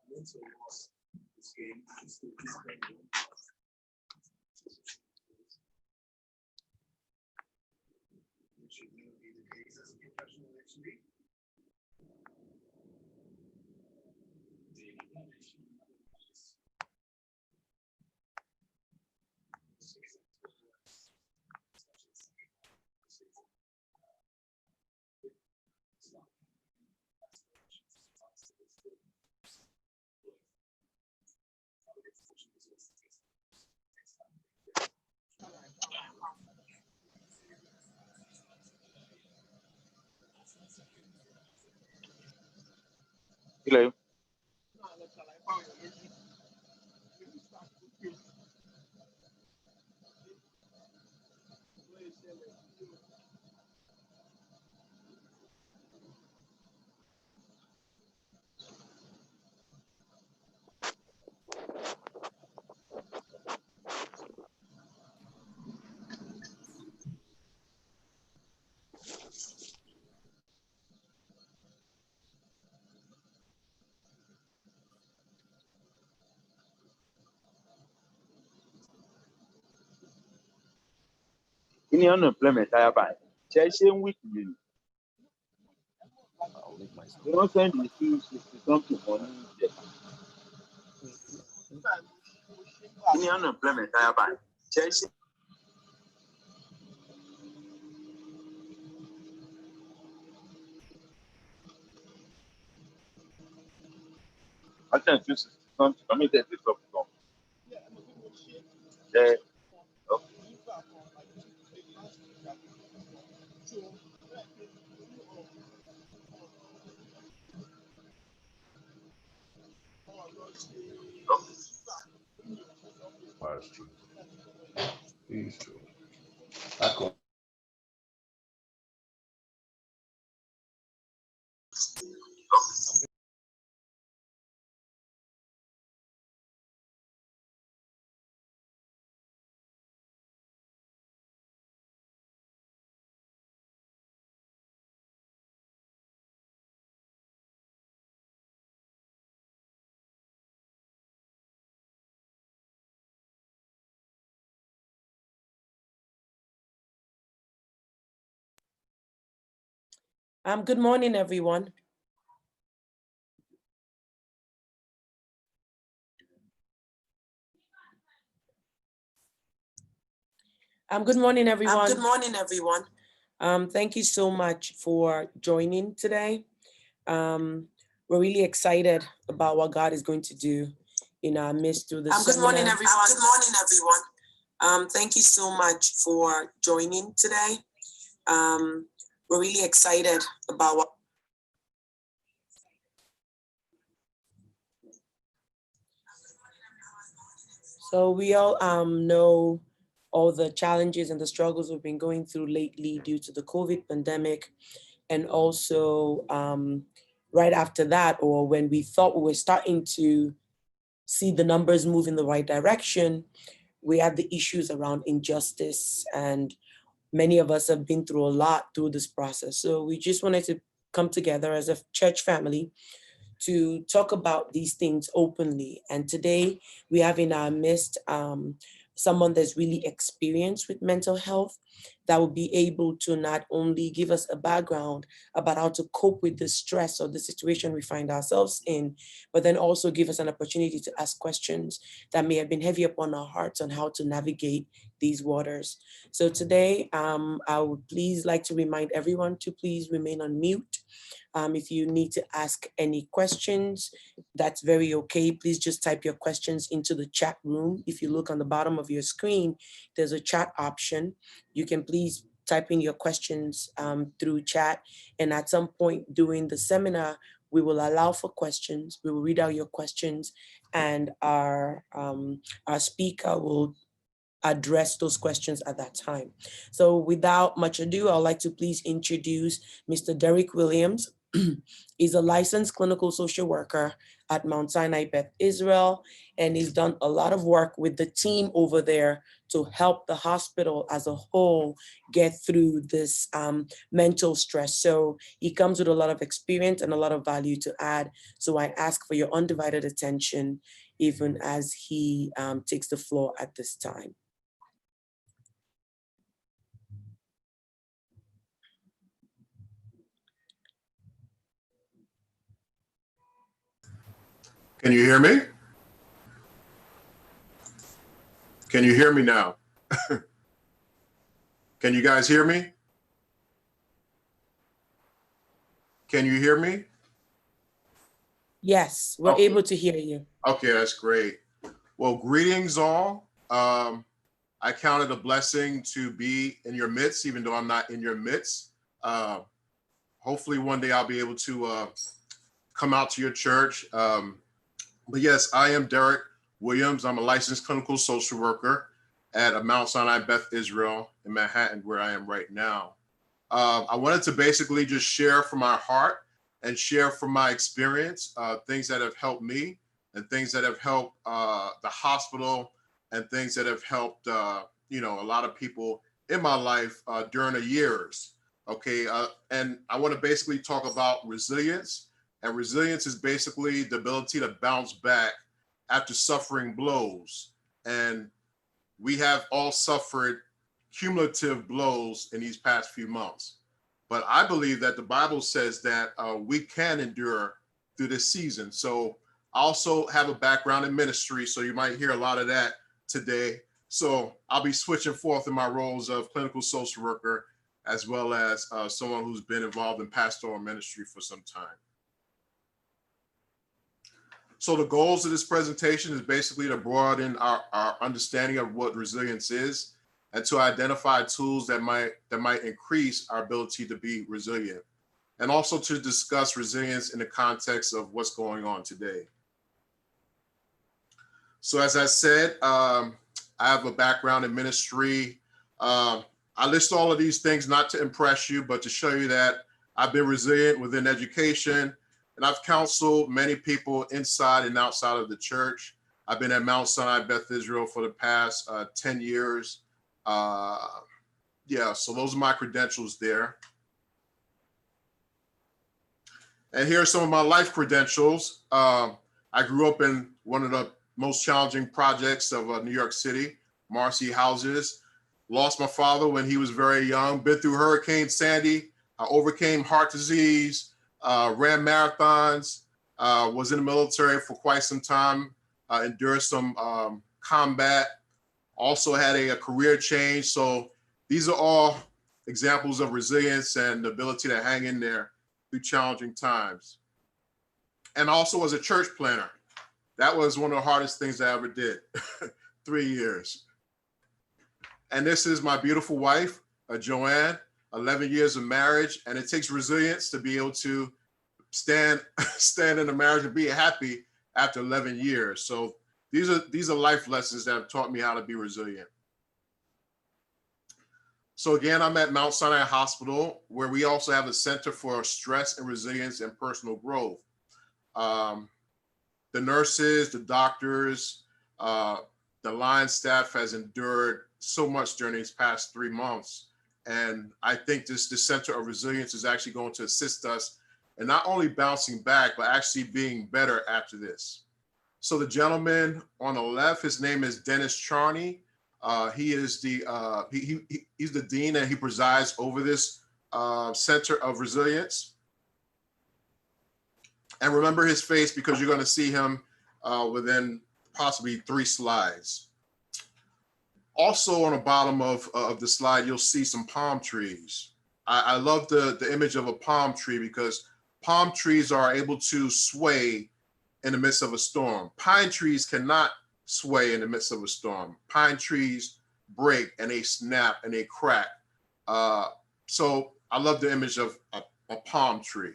Mental loss this game. It should never be the case as a professional actually. Hello. Any unemployment I buy. Chasing weekly. You don't send the fees to something money. Any unemployment I buy. Chasing. I can't use something. I mean, that is up to them. Yeah. Good morning, everyone. Good morning, everyone. Good morning, everyone. Thank you so much for joining today. We're really excited about what God is going to do in our midst through this Good morning, everyone. Good morning, everyone. Thank you so much for joining today. We're really excited about what. So we all know all the challenges and the struggles we've been going through lately due to the COVID pandemic. And also right after that, or when we thought we were starting to see the numbers move in the right direction, we have the issues around injustice, and many of us have been through a lot through this process. So we just wanted to come together as a church family to talk about these things openly. And today we have in our midst someone that's really experienced with mental health, that will be able to not only give us a background about how to cope with the stress or the situation we find ourselves in, but then also give us an opportunity to ask questions that may have been heavy upon our hearts on how to navigate these waters. So today, I would please like to remind everyone to please remain on mute. If you need to ask any questions, that's very okay. Please just type your questions into the chat room. If you look on the bottom of your screen, there's a chat option. You can please type in your questions through chat. And at some point during the seminar, we will allow for questions. We will read out your questions, and our speaker will address those questions at that time. So without much ado, I'd like to please introduce Mr. Derek Williams. He's a licensed clinical social worker at Mount Sinai Beth Israel, and he's done a lot of work with the team over there to help the hospital as a whole get through this mental stress. So he comes with a lot of experience and a lot of value to add. So I ask for your undivided attention, even as he takes the floor at this time. Can you hear me? Can you hear me now? Can you guys hear me? Can you hear me? Yes, we're able to hear you. Okay, that's great. Well, greetings all. I count it a blessing to be in your midst, even though I'm not in your midst. Hopefully one day I'll be able to come out to your church. But yes, I am Derek Williams. I'm a licensed clinical social worker at Mount Sinai Beth Israel in Manhattan, where I am right now. I wanted to basically just share from my heart and share from my experience, things that have helped me and things that have helped the hospital and things that have helped, a lot of people in my life during the years. Okay, and I want to basically talk about resilience. And resilience is basically the ability to bounce back after suffering blows. And we have all suffered cumulative blows in these past few months. But I believe that the Bible says that we can endure through this season. So I also have a background in ministry, so you might hear a lot of that today. So I'll be switching forth in my roles of clinical social worker, as well as someone who's been involved in pastoral ministry for some time. So the goals of this presentation is basically to broaden our understanding of what resilience is and to identify tools that might increase our ability to be resilient, and also to discuss resilience in the context of what's going on today. So as I said, I have a background in ministry. I list all of these things not to impress you, but to show you that I've been resilient within education. And I've counseled many people inside and outside of the church. I've been at Mount Sinai Beth Israel for the past 10 years. So those are my credentials there. And here are some of my life credentials. I grew up in one of the most challenging projects of New York City, Marcy Houses. Lost my father when he was very young, been through Hurricane Sandy. I overcame heart disease, ran marathons, was in the military for quite some time, endured some combat, also had a career change. So these are all examples of resilience and the ability to hang in there through challenging times. And also as a church planner, that was one of the hardest things I ever did, 3 years. And this is my beautiful wife, Joanne, 11 years of marriage, and it takes resilience to be able to stand in a marriage and be happy after 11 years. So these are life lessons that have taught me how to be resilient. So again, I'm at Mount Sinai Hospital, where we also have a Center for Stress and Resilience and Personal Growth. The nurses, the doctors, the the line staff has endured so much during these past 3 months. And I think this Center of Resilience is actually going to assist us in not only bouncing back, but actually being better after this. So the gentleman on the left, his name is Dennis Charney. He is he's the dean, and he presides over this Center of Resilience. And remember his face, because you're going to see him within possibly 3 slides. Also on the bottom of the slide, you'll see some palm trees. I love the image of a palm tree, because palm trees are able to sway in the midst of a storm. Pine trees cannot sway in the midst of a storm. Pine trees break and they snap and they crack. So I love the image of a palm tree.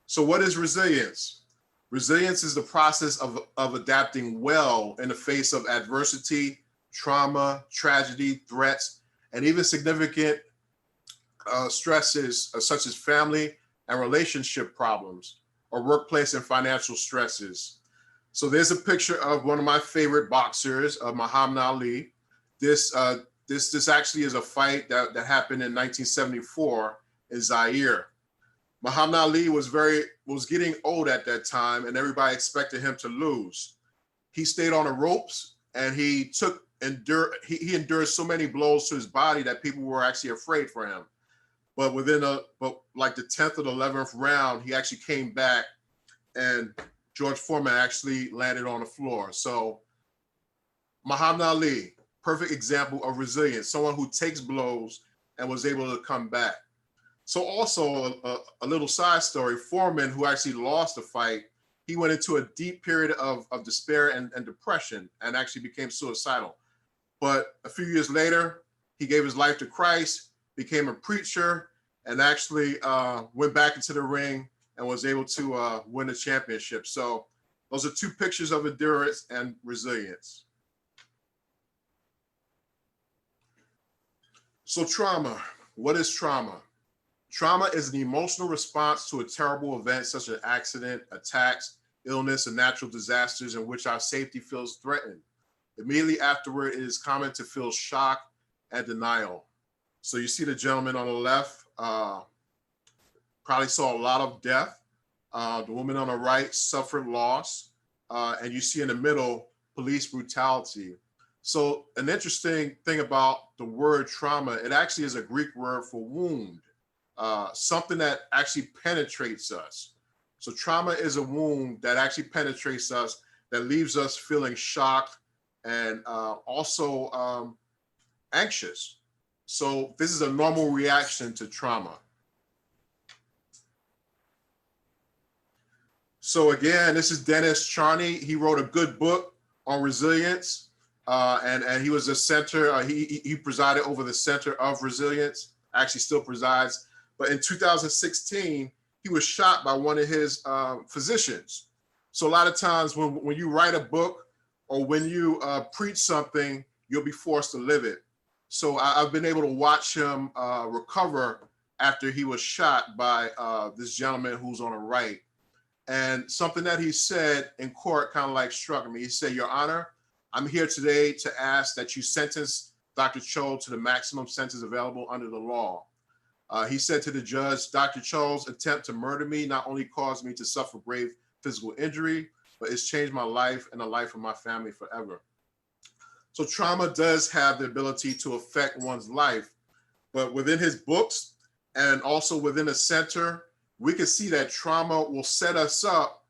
So what is resilience? Resilience is the process of adapting well in the face of adversity, trauma, tragedy, threats, and even significant stresses such as family and relationship problems, or workplace and financial stresses. So there's a picture of one of my favorite boxers, Muhammad Ali. This actually is a fight that happened in 1974 in Zaire. Muhammad Ali was getting old at that time, and everybody expected him to lose. He stayed on the ropes, and he endured so many blows to his body that people were actually afraid for him. But like the 10th or the 11th round, he actually came back, and George Foreman actually landed on the floor. So Muhammad Ali, perfect example of resilience, someone who takes blows and was able to come back. So also a little side story, Foreman, who actually lost the fight, he went into a deep period of despair and depression, and actually became suicidal. But a few years later, he gave his life to Christ, became a preacher, and actually went back into the ring and was able to win the championship. So those are 2 pictures of endurance and resilience. So trauma, what is trauma? Trauma is an emotional response to a terrible event such as an accident, attacks, illness, and natural disasters in which our safety feels threatened. Immediately afterward, it is common to feel shock and denial. So you see the gentleman on the left probably saw a lot of death. The woman on the right suffered loss. And you see in the middle, police brutality. So an interesting thing about the word trauma, it actually is a Greek word for wound. Something that actually penetrates us. So trauma is a wound that actually penetrates us, that leaves us feeling shocked and also anxious. So this is a normal reaction to trauma. So again, this is Dennis Charney. He wrote a good book on resilience, and he was a center. He presided over the Center of Resilience. Actually, still presides. But in 2016, he was shot by one of his physicians. So a lot of times when you write a book or when you preach something, you'll be forced to live it. So I've been able to watch him recover after he was shot by this gentleman who's on the right. And something that he said in court kind of like struck me. He said, "Your Honor, I'm here today to ask that you sentence Dr. Cho to the maximum sentence available under the law." He said to the judge, "Dr. Cho's attempt to murder me not only caused me to suffer grave physical injury, but it's changed my life and the life of my family forever." So trauma does have the ability to affect one's life, but within his books and also within the center, we can see that trauma will set us up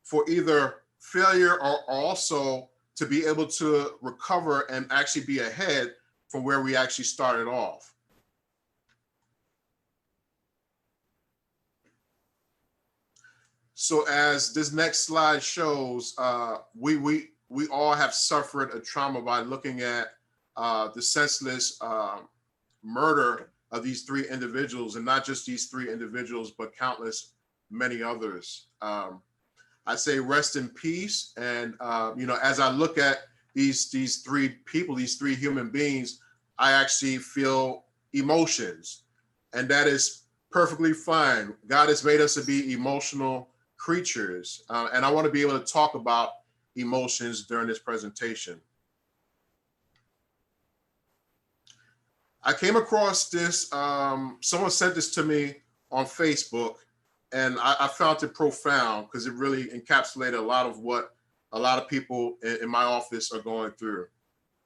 for either failure or also to be able to recover and actually be ahead from where we actually started off. So as this next slide shows, we all have suffered a trauma by looking at the senseless murder of these 3 individuals, and not just these 3 individuals, but countless many others. I say rest in peace. And as I look at these 3 people, these 3 human beings, I actually feel emotions, and that is perfectly fine. God has made us to be emotional creatures, and I want to be able to talk about emotions during this presentation. I came across this, someone sent this to me on Facebook, and I found it profound because it really encapsulated a lot of what a lot of people in my office are going through.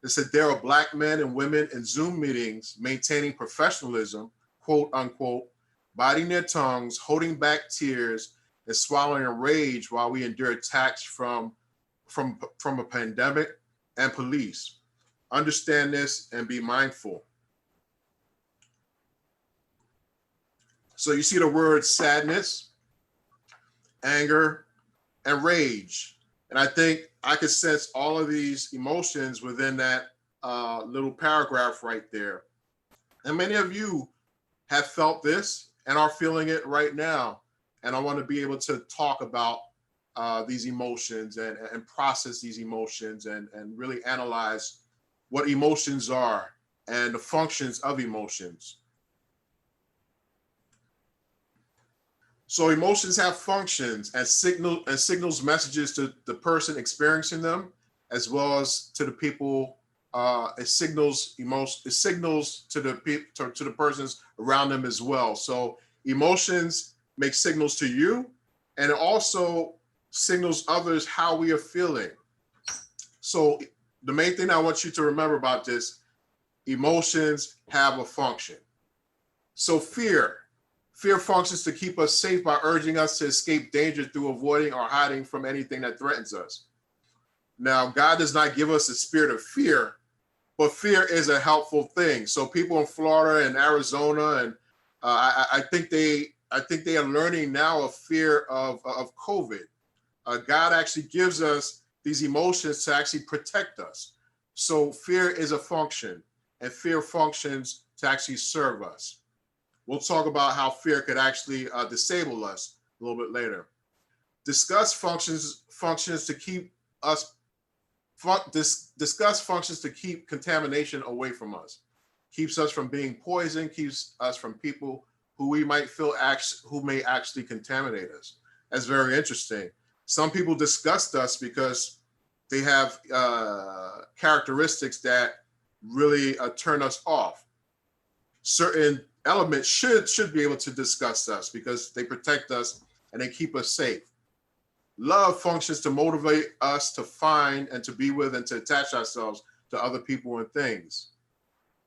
It said, there are Black men and women in Zoom meetings maintaining professionalism, quote unquote, biting their tongues, holding back tears, and swallowing a rage while we endure attacks from a pandemic and police. Understand this and be mindful. So you see the words sadness, anger, and rage. And I think I could sense all of these emotions within that little paragraph right there. And many of you have felt this and are feeling it right now. And I want to be able to talk about these emotions and process these emotions and really analyze what emotions are and the functions of emotions. So emotions have functions and signals messages to the person experiencing them, as well as to the people. It signals to the persons around them as well. So emotions make signals to you, and it also signals others how we are feeling. So the main thing I want you to remember about this: emotions have a function. So fear functions to keep us safe by urging us to escape danger through avoiding or hiding from anything that threatens us. Now, God does not give us a spirit of fear, but fear is a helpful thing. So people in Florida and Arizona, and I think they are learning now of fear of COVID. God actually gives us these emotions to actually protect us. So fear is a function, and fear functions to actually serve us. We'll talk about how fear could actually disable us a little bit later. Discuss functions to keep contamination away from us. Keeps us from being poisoned, keeps us from people who we might feel who may actually contaminate us. That's very interesting. Some people disgust us because they have characteristics that really turn us off. Certain elements should be able to disgust us because they protect us and they keep us safe. Love functions to motivate us to find and to be with and to attach ourselves to other people and things.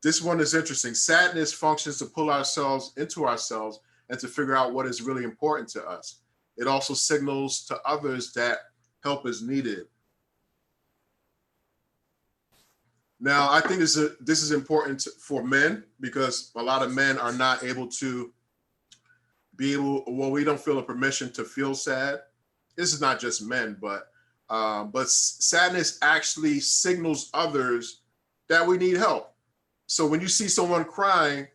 This one is interesting. Sadness functions to pull ourselves into ourselves and to figure out what is really important to us. It also signals to others that help is needed. Now, I think this is important for men because a lot of men are not able to we don't feel a permission to feel sad. This is not just men, but sadness actually signals others that we need help. So when you see someone crying,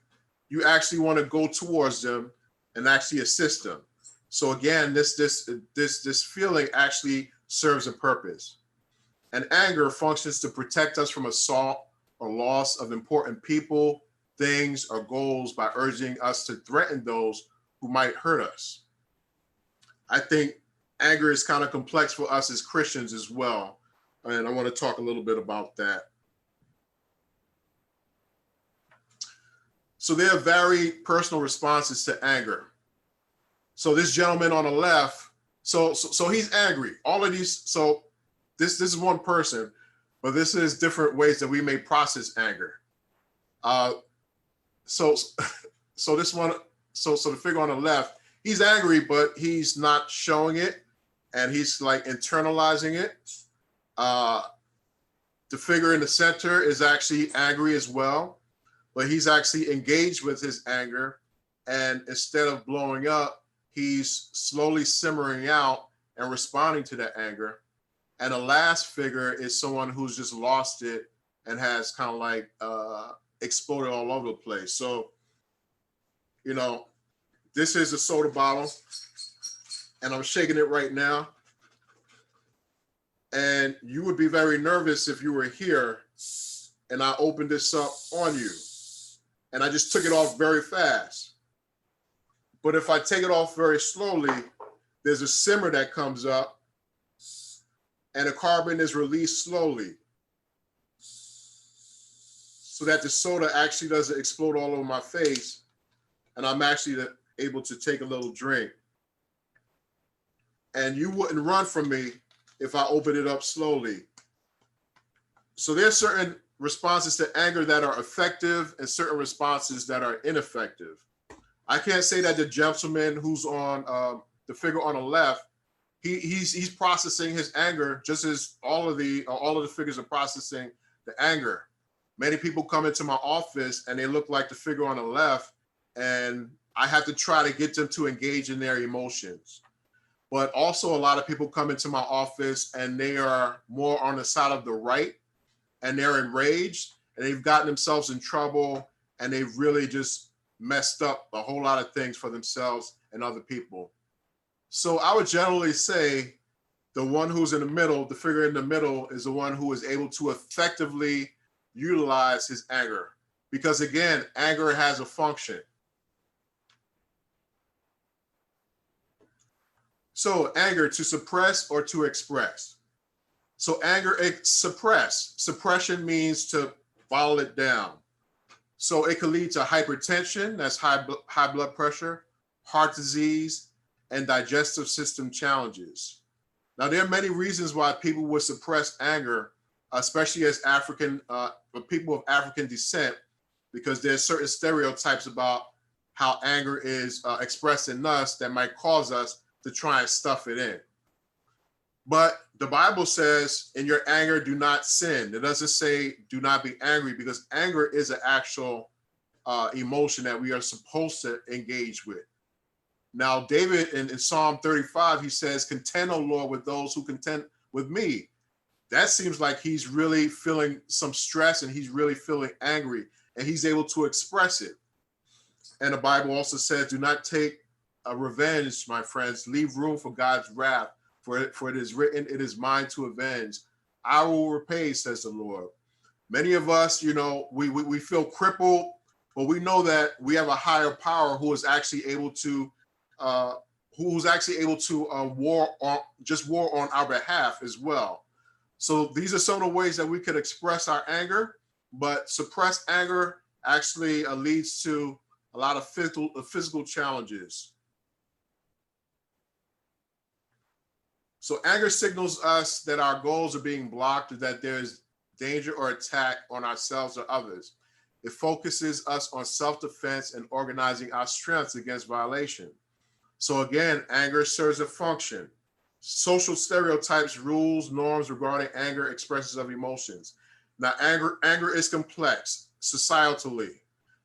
you actually want to go towards them and actually assist them. So again, this feeling actually serves a purpose. And anger functions to protect us from assault or loss of important people, things, or goals by urging us to threaten those who might hurt us. I think anger is kind of complex for us as Christians as well. And I want to talk a little bit about that. So there are varied personal responses to anger. So this gentleman on the left, so he's angry. All of these, so this is one person, but this is different ways that we may process anger. So this one, so the figure on the left, he's angry, but he's not showing it, and he's like internalizing it. The figure in the center is actually angry as well, but he's actually engaged with his anger, and instead of blowing up, he's slowly simmering out and responding to that anger. And the last figure is someone who's just lost it and has kind of like exploded all over the place. So, you know, this is a soda bottle, and I'm shaking it right now. And you would be very nervous if you were here and I opened this up on you. And I just took it off very fast. But if I take it off very slowly, there's a simmer that comes up. and the carbon is released slowly so that the soda actually doesn't explode all over my face, and I'm actually able to take a little drink. And you wouldn't run from me if I open it up slowly. So there's certain responses to anger that are effective and certain responses that are ineffective. I can't say that the gentleman who's on the figure on the left, he's processing his anger just as all of the figures are processing the anger. Many people come into my office and they look like the figure on the left, and I have to try to get them to engage in their emotions. But also a lot of people come into my office and they are more on the side of the right, and they're enraged and they've gotten themselves in trouble, and they've really just messed up a whole lot of things for themselves and other people. So I would generally say the one who's in the middle, the figure in the middle, is the one who is able to effectively utilize his anger. Because again, anger has a function. So anger, to suppress or to express. So anger, suppress. Suppression means to bottle it down. So it can lead to hypertension, that's high blood pressure, heart disease, and digestive system challenges. Now, there are many reasons why people would suppress anger, especially as people of African descent, because there's certain stereotypes about how anger is expressed in us that might cause us to try and stuff it in. But the Bible says, in your anger, do not sin. It doesn't say do not be angry, because anger is an actual emotion that we are supposed to engage with. Now, David in Psalm 35, he says, contend, O Lord, with those who contend with me. That seems like he's really feeling some stress and he's really feeling angry, and he's able to express it. And the Bible also says, do not take revenge, my friends. Leave room for God's wrath, for it is written, it is mine to avenge. I will repay, says the Lord. Many of us, we feel crippled, but we know that we have a higher power who is actually able to war on our behalf as well. So these are some of the ways that we could express our anger, but suppressed anger actually leads to a lot of physical challenges. So anger signals us that our goals are being blocked, or that there's danger or attack on ourselves or others. It focuses us on self-defense and organizing our strengths against violation. So again, anger serves a function. Social stereotypes, rules, norms regarding anger, expressions of emotions. Now, anger is complex societally.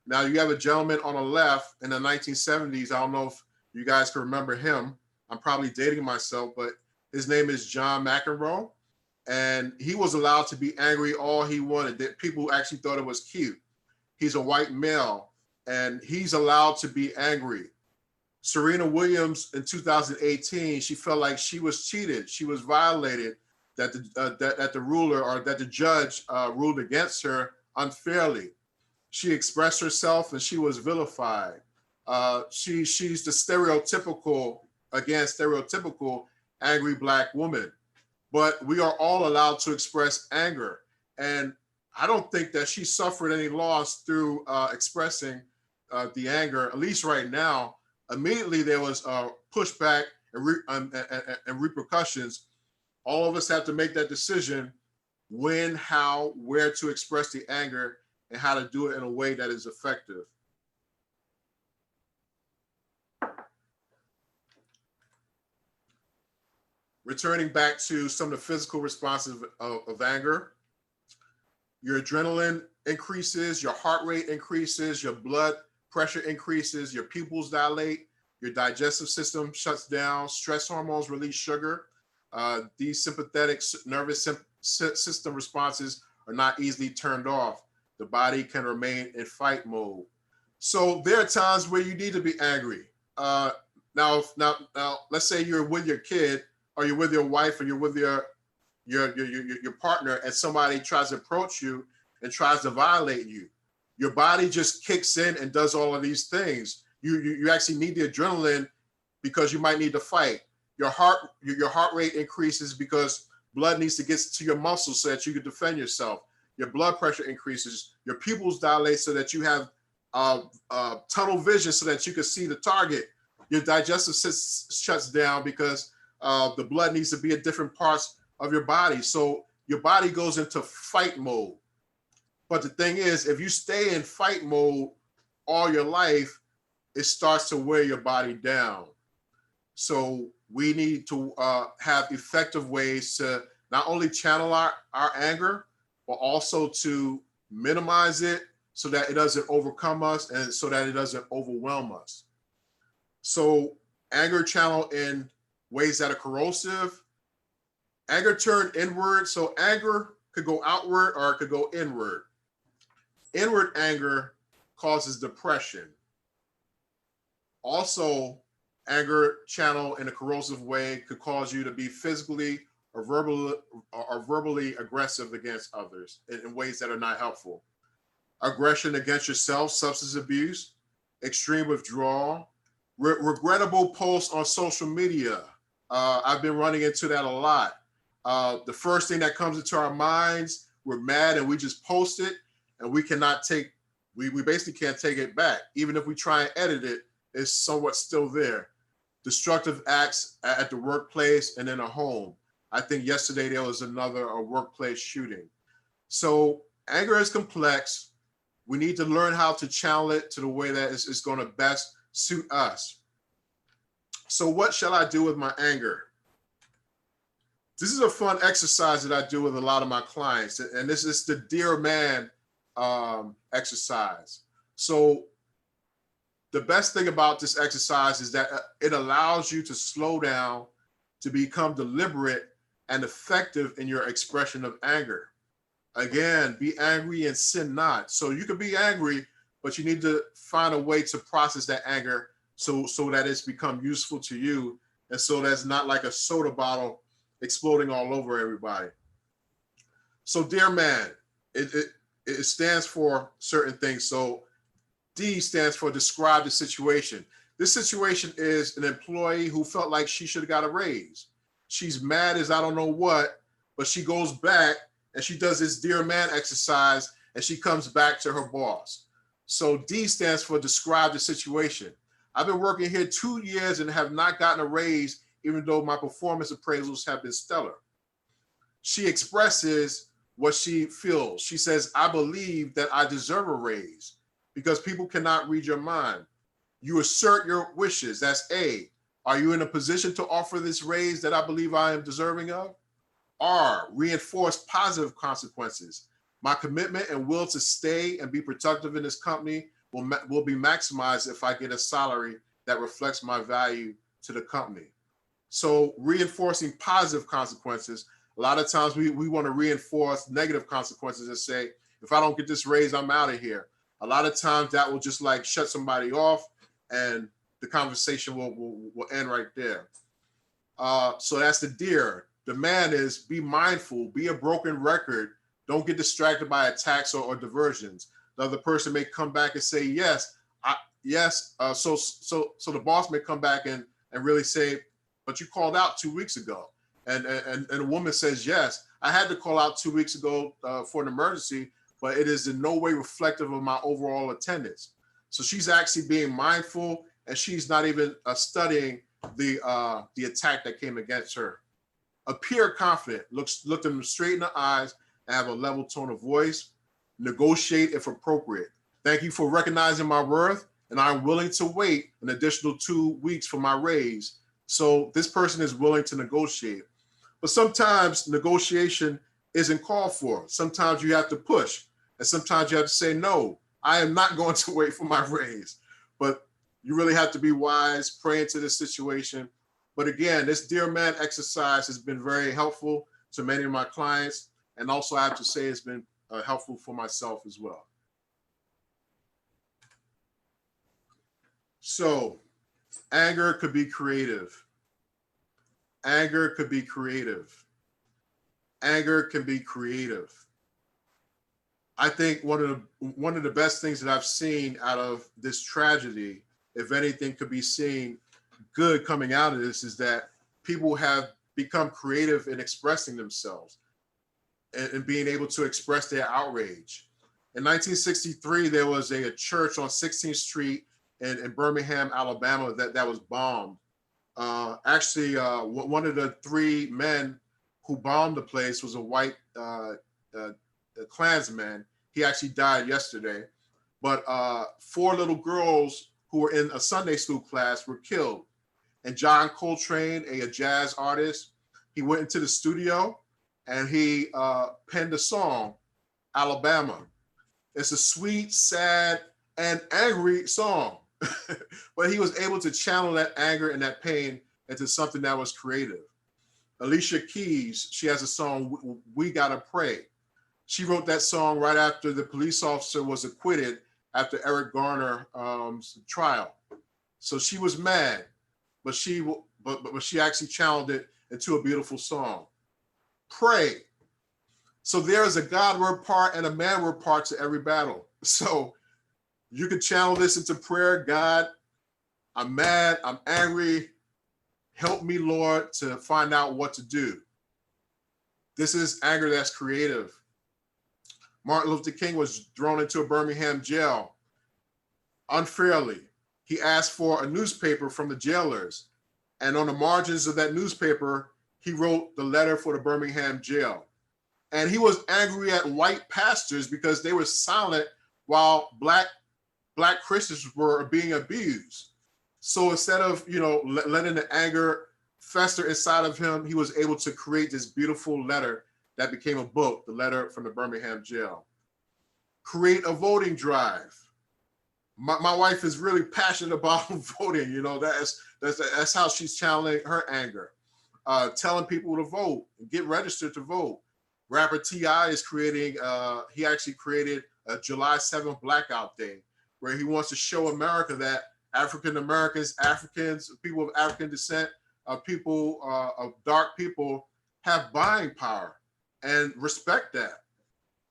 Now, you have a gentleman on the left in the 1970s. I don't know if you guys can remember him. I'm probably dating myself, but his name is John McEnroe, and he was allowed to be angry all he wanted. That people actually thought it was cute. He's a white male, and he's allowed to be angry. Serena Williams in 2018, she felt like she was cheated. She was violated, that the judge ruled against her unfairly. She expressed herself and she was vilified. She's the stereotypical angry Black woman. But we are all allowed to express anger. And I don't think that she suffered any loss through expressing the anger, at least right now. Immediately there was pushback and repercussions. All of us have to make that decision when, how, where to express the anger and how to do it in a way that is effective. Returning back to some of the physical responses of anger, your adrenaline increases, your heart rate increases, your blood pressure increases, your pupils dilate, your digestive system shuts down, stress hormones release sugar. These sympathetic nervous system responses are not easily turned off. The body can remain in fight mode. So there are times where you need to be angry. Now, let's say you're with your kid, or you're with your wife, or you're with your partner, and somebody tries to approach you and tries to violate you. Your body just kicks in and does all of these things. You actually need the adrenaline because you might need to fight. Your heart rate increases because blood needs to get to your muscles so that you can defend yourself. Your blood pressure increases, your pupils dilate so that you have tunnel vision so that you can see the target. Your digestive system shuts down because the blood needs to be at different parts of your body. So your body goes into fight mode. But the thing is, if you stay in fight mode all your life, it starts to wear your body down. So we need to have effective ways to not only channel our anger, but also to minimize it so that it doesn't overcome us and so that it doesn't overwhelm us. So anger channel in ways that are corrosive. Anger turn inward. So anger could go outward or it could go inward. Inward anger causes depression. Also, anger channel in a corrosive way could cause you to be physically or verbally aggressive against others in ways that are not helpful. Aggression against yourself, substance abuse, extreme withdrawal, regrettable posts on social media. I've been running into that a lot. The first thing that comes into our minds, we're mad and we just post it, and we basically can't take it back. Even if we try and edit it, it's somewhat still there. Destructive acts at the workplace and in a home. I think yesterday there was a workplace shooting. So anger is complex. We need to learn how to channel it to the way that it's going to best suit us. So what shall I do with my anger? This is a fun exercise that I do with a lot of my clients, and this is the Dear Man exercise. So the best thing about this exercise is that it allows you to slow down, to become deliberate and effective in your expression of anger. Again, be angry and sin not. So you can be angry, but you need to find a way to process that anger so that it's become useful to you, and so that's not like a soda bottle exploding all over everybody. So Dear Man, it stands for certain things. So D stands for describe the situation. This situation is an employee who felt like she should have got a raise. She's mad as I don't know what, but she goes back and she does this Dear Man exercise and she comes back to her boss. So D stands for describe the situation. I've been working here 2 years and have not gotten a raise, even though my performance appraisals have been stellar. She expresses what she feels. She says, I believe that I deserve a raise, because people cannot read your mind. You assert your wishes. That's A. Are you in a position to offer this raise that I believe I am deserving of? R. Reinforce positive consequences. My commitment and will to stay and be productive in this company will be maximized if I get a salary that reflects my value to the company. So reinforcing positive consequences. A lot of times we want to reinforce negative consequences and say, if I don't get this raise, I'm out of here. A lot of times that will just like shut somebody off and the conversation will end right there. So that's the Dear. The Man is be mindful, be a broken record. Don't get distracted by attacks or diversions. The other person may come back and say, yes. So the boss may come back and really say, but you called out 2 weeks ago. And a woman says, yes, I had to call out 2 weeks ago for an emergency, but it is in no way reflective of my overall attendance. So she's actually being mindful, and she's not even studying the attack that came against her. Appear confident, look them straight in the eyes and have a level tone of voice. Negotiate if appropriate. Thank you for recognizing my worth, and I'm willing to wait an additional 2 weeks for my raise. So this person is willing to negotiate. But sometimes negotiation isn't called for. Sometimes you have to push, and sometimes you have to say, no, I am not going to wait for my raise. But you really have to be wise, pray into this situation. But again, this Dear Man exercise has been very helpful to many of my clients. And also I have to say it's been helpful for myself as well. So anger could be creative. Anger could be creative. Anger can be creative. I think one of the best things that I've seen out of this tragedy, if anything could be seen good coming out of this, is that people have become creative in expressing themselves and being able to express their outrage. In 1963, there was a church on 16th Street in Birmingham, Alabama, that was bombed. Actually, one of the three men who bombed the place was a white Klansman. He actually died yesterday. But 4 little girls who were in a Sunday school class were killed. And John Coltrane, a jazz artist, he went into the studio and he penned a song, Alabama. It's a sweet, sad, and angry song. But he was able to channel that anger and that pain into something that was creative. Alicia Keys, she has a song, We Gotta Pray. She wrote that song right after the police officer was acquitted after Eric Garner's trial. So she was mad, but she actually channeled it into a beautiful song. Pray. So there is a God word part and a man word part to every battle. So you can channel this into prayer. God, I'm mad, I'm angry. Help me, Lord, to find out what to do. This is anger that's creative. Martin Luther King was thrown into a Birmingham jail unfairly. He asked for a newspaper from the jailers. And on the margins of that newspaper, he wrote the letter for the Birmingham jail. And he was angry at white pastors because they were silent while black Christians were being abused. So instead of, letting the anger fester inside of him, he was able to create this beautiful letter that became a book, the letter from the Birmingham jail. Create a voting drive. My wife is really passionate about voting. That's how she's channeling her anger. Telling people to vote and get registered to vote. Rapper T.I. is creating, he actually created a July 7th blackout day where he wants to show America that African Americans, Africans, people of African descent, people of dark people have buying power and respect that.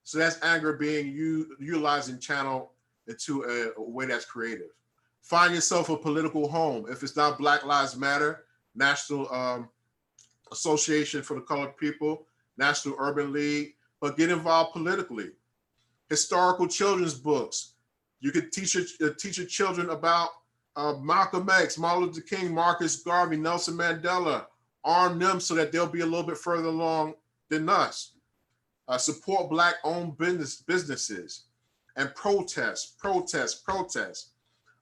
So that's anger being utilized and channeled into a way that's creative. Find yourself a political home. If it's not Black Lives Matter, National Association for the Colored People, National Urban League, but get involved politically. Historical children's books. You could teach your children about Malcolm X, Martin Luther King, Marcus Garvey, Nelson Mandela. Arm them so that they'll be a little bit further along than us. Support Black-owned businesses and protest.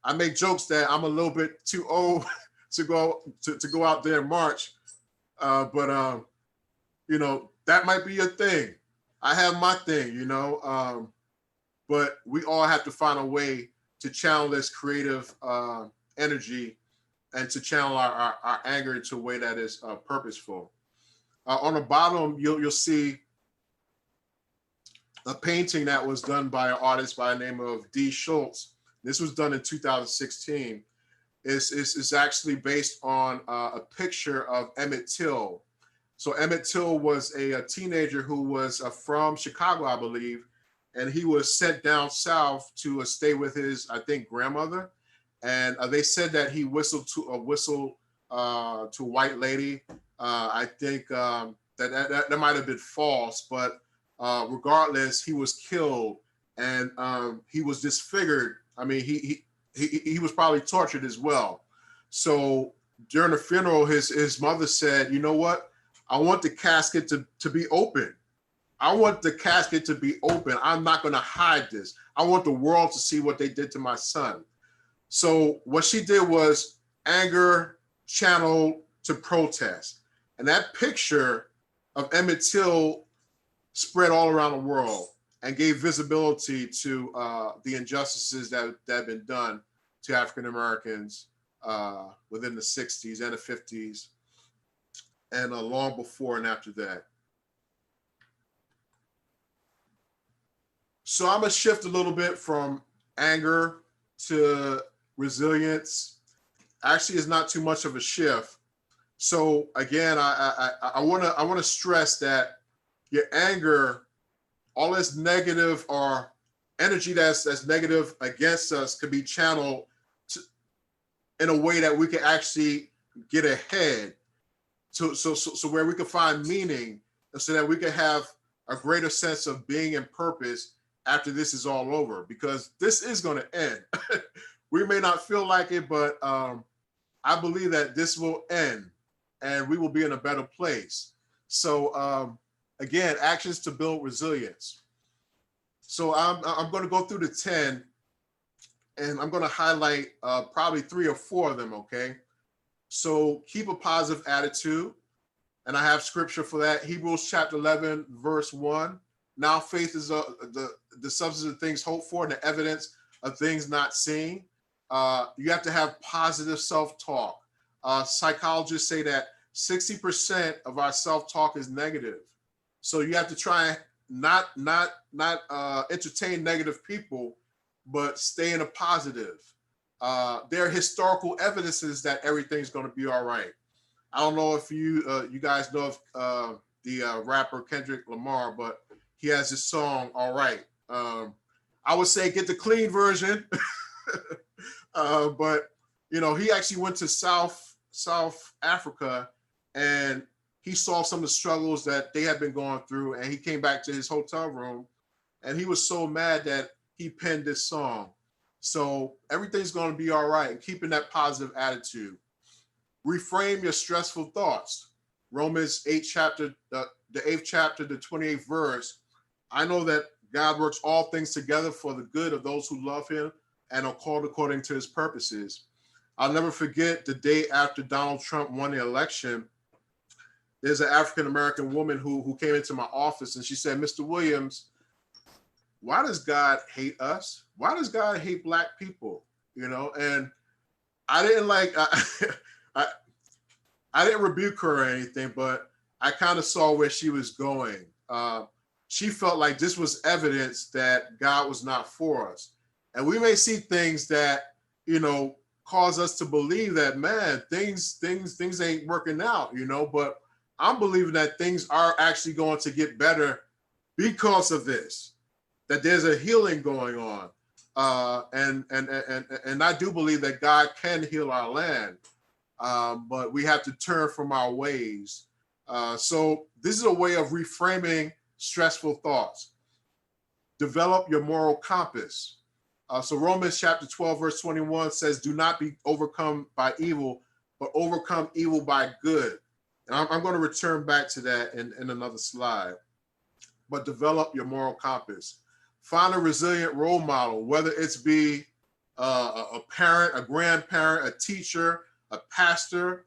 I make jokes that I'm a little bit too old to go out there and march, but that might be your thing. I have my thing, but we all have to find a way to channel this creative energy and to channel our anger into a way that is purposeful. On the bottom, you'll see a painting that was done by an artist by the name of D. Schultz. This was done in 2016. It's actually based on a picture of Emmett Till. So Emmett Till was a teenager who was from Chicago, I believe, and he was sent down south to stay with his, I think, grandmother. And they said that he whistled to a white lady. I think that might have been false, but regardless, he was killed and he was disfigured. I mean, he was probably tortured as well. So during the funeral, his mother said, "You know what? I want the casket to be open. I want the casket to be open. I'm not going to hide this. I want the world to see what they did to my son." So what she did was anger channeled to protest. And that picture of Emmett Till spread all around the world and gave visibility to the injustices that have been done to African Americans within the 60s and the 50s and long before and after that. So I'm gonna shift a little bit from anger to resilience. Actually, it's not too much of a shift. So again, I wanna stress that your anger, all this negative or energy that's negative against us could be channeled in a way that we can actually get ahead so where we can find meaning, so that we can have a greater sense of being and purpose after this is all over, because this is going to end. We may not feel like it, but I believe that this will end and we will be in a better place. So again, actions to build resilience. So I'm going to go through the 10, and I'm going to highlight probably 3 or 4 of them, okay? So keep a positive attitude. And I have scripture for that. Hebrews chapter 11, verse 1. Now faith is the substance of things hoped for and the evidence of things not seen. You have to have positive self-talk. Psychologists say that 60% of our self-talk is negative. So you have to try not entertain negative people, but stay in a positive. There are historical evidences that everything's going to be all right. I don't know if you guys know of the rapper Kendrick Lamar, but he has this song, All Right. I would say get the clean version. But, you know, he actually went to South Africa, and he saw some of the struggles that they had been going through, and he came back to his hotel room, and he was so mad that he penned this song. So everything's going to be all right, and keeping that positive attitude. Reframe your stressful thoughts. Romans 8 chapter, the 8th chapter, the 28th verse. I know that God works all things together for the good of those who love him and are called according to his purposes. I'll never forget the day after Donald Trump won the election. There's an African-American woman who came into my office, and she said, Mr. Williams, why does God hate us? Why does God hate Black people? You know, and I didn't I didn't rebuke her or anything, but I kind of saw where she was going. She felt like this was evidence that God was not for us. And we may see things that, you know, cause us to believe that, man, things ain't working out, you know, but I'm believing that things are actually going to get better because of this, that there's a healing going on. And I do believe that God can heal our land. But we have to turn from our ways. So this is a way of reframing stressful thoughts. Develop your moral compass. So Romans chapter 12, verse 21 says, do not be overcome by evil, but overcome evil by good. And I'm going to return back to that in another slide. But develop your moral compass. Find a resilient role model, whether it's be a parent, a grandparent, a teacher, a pastor,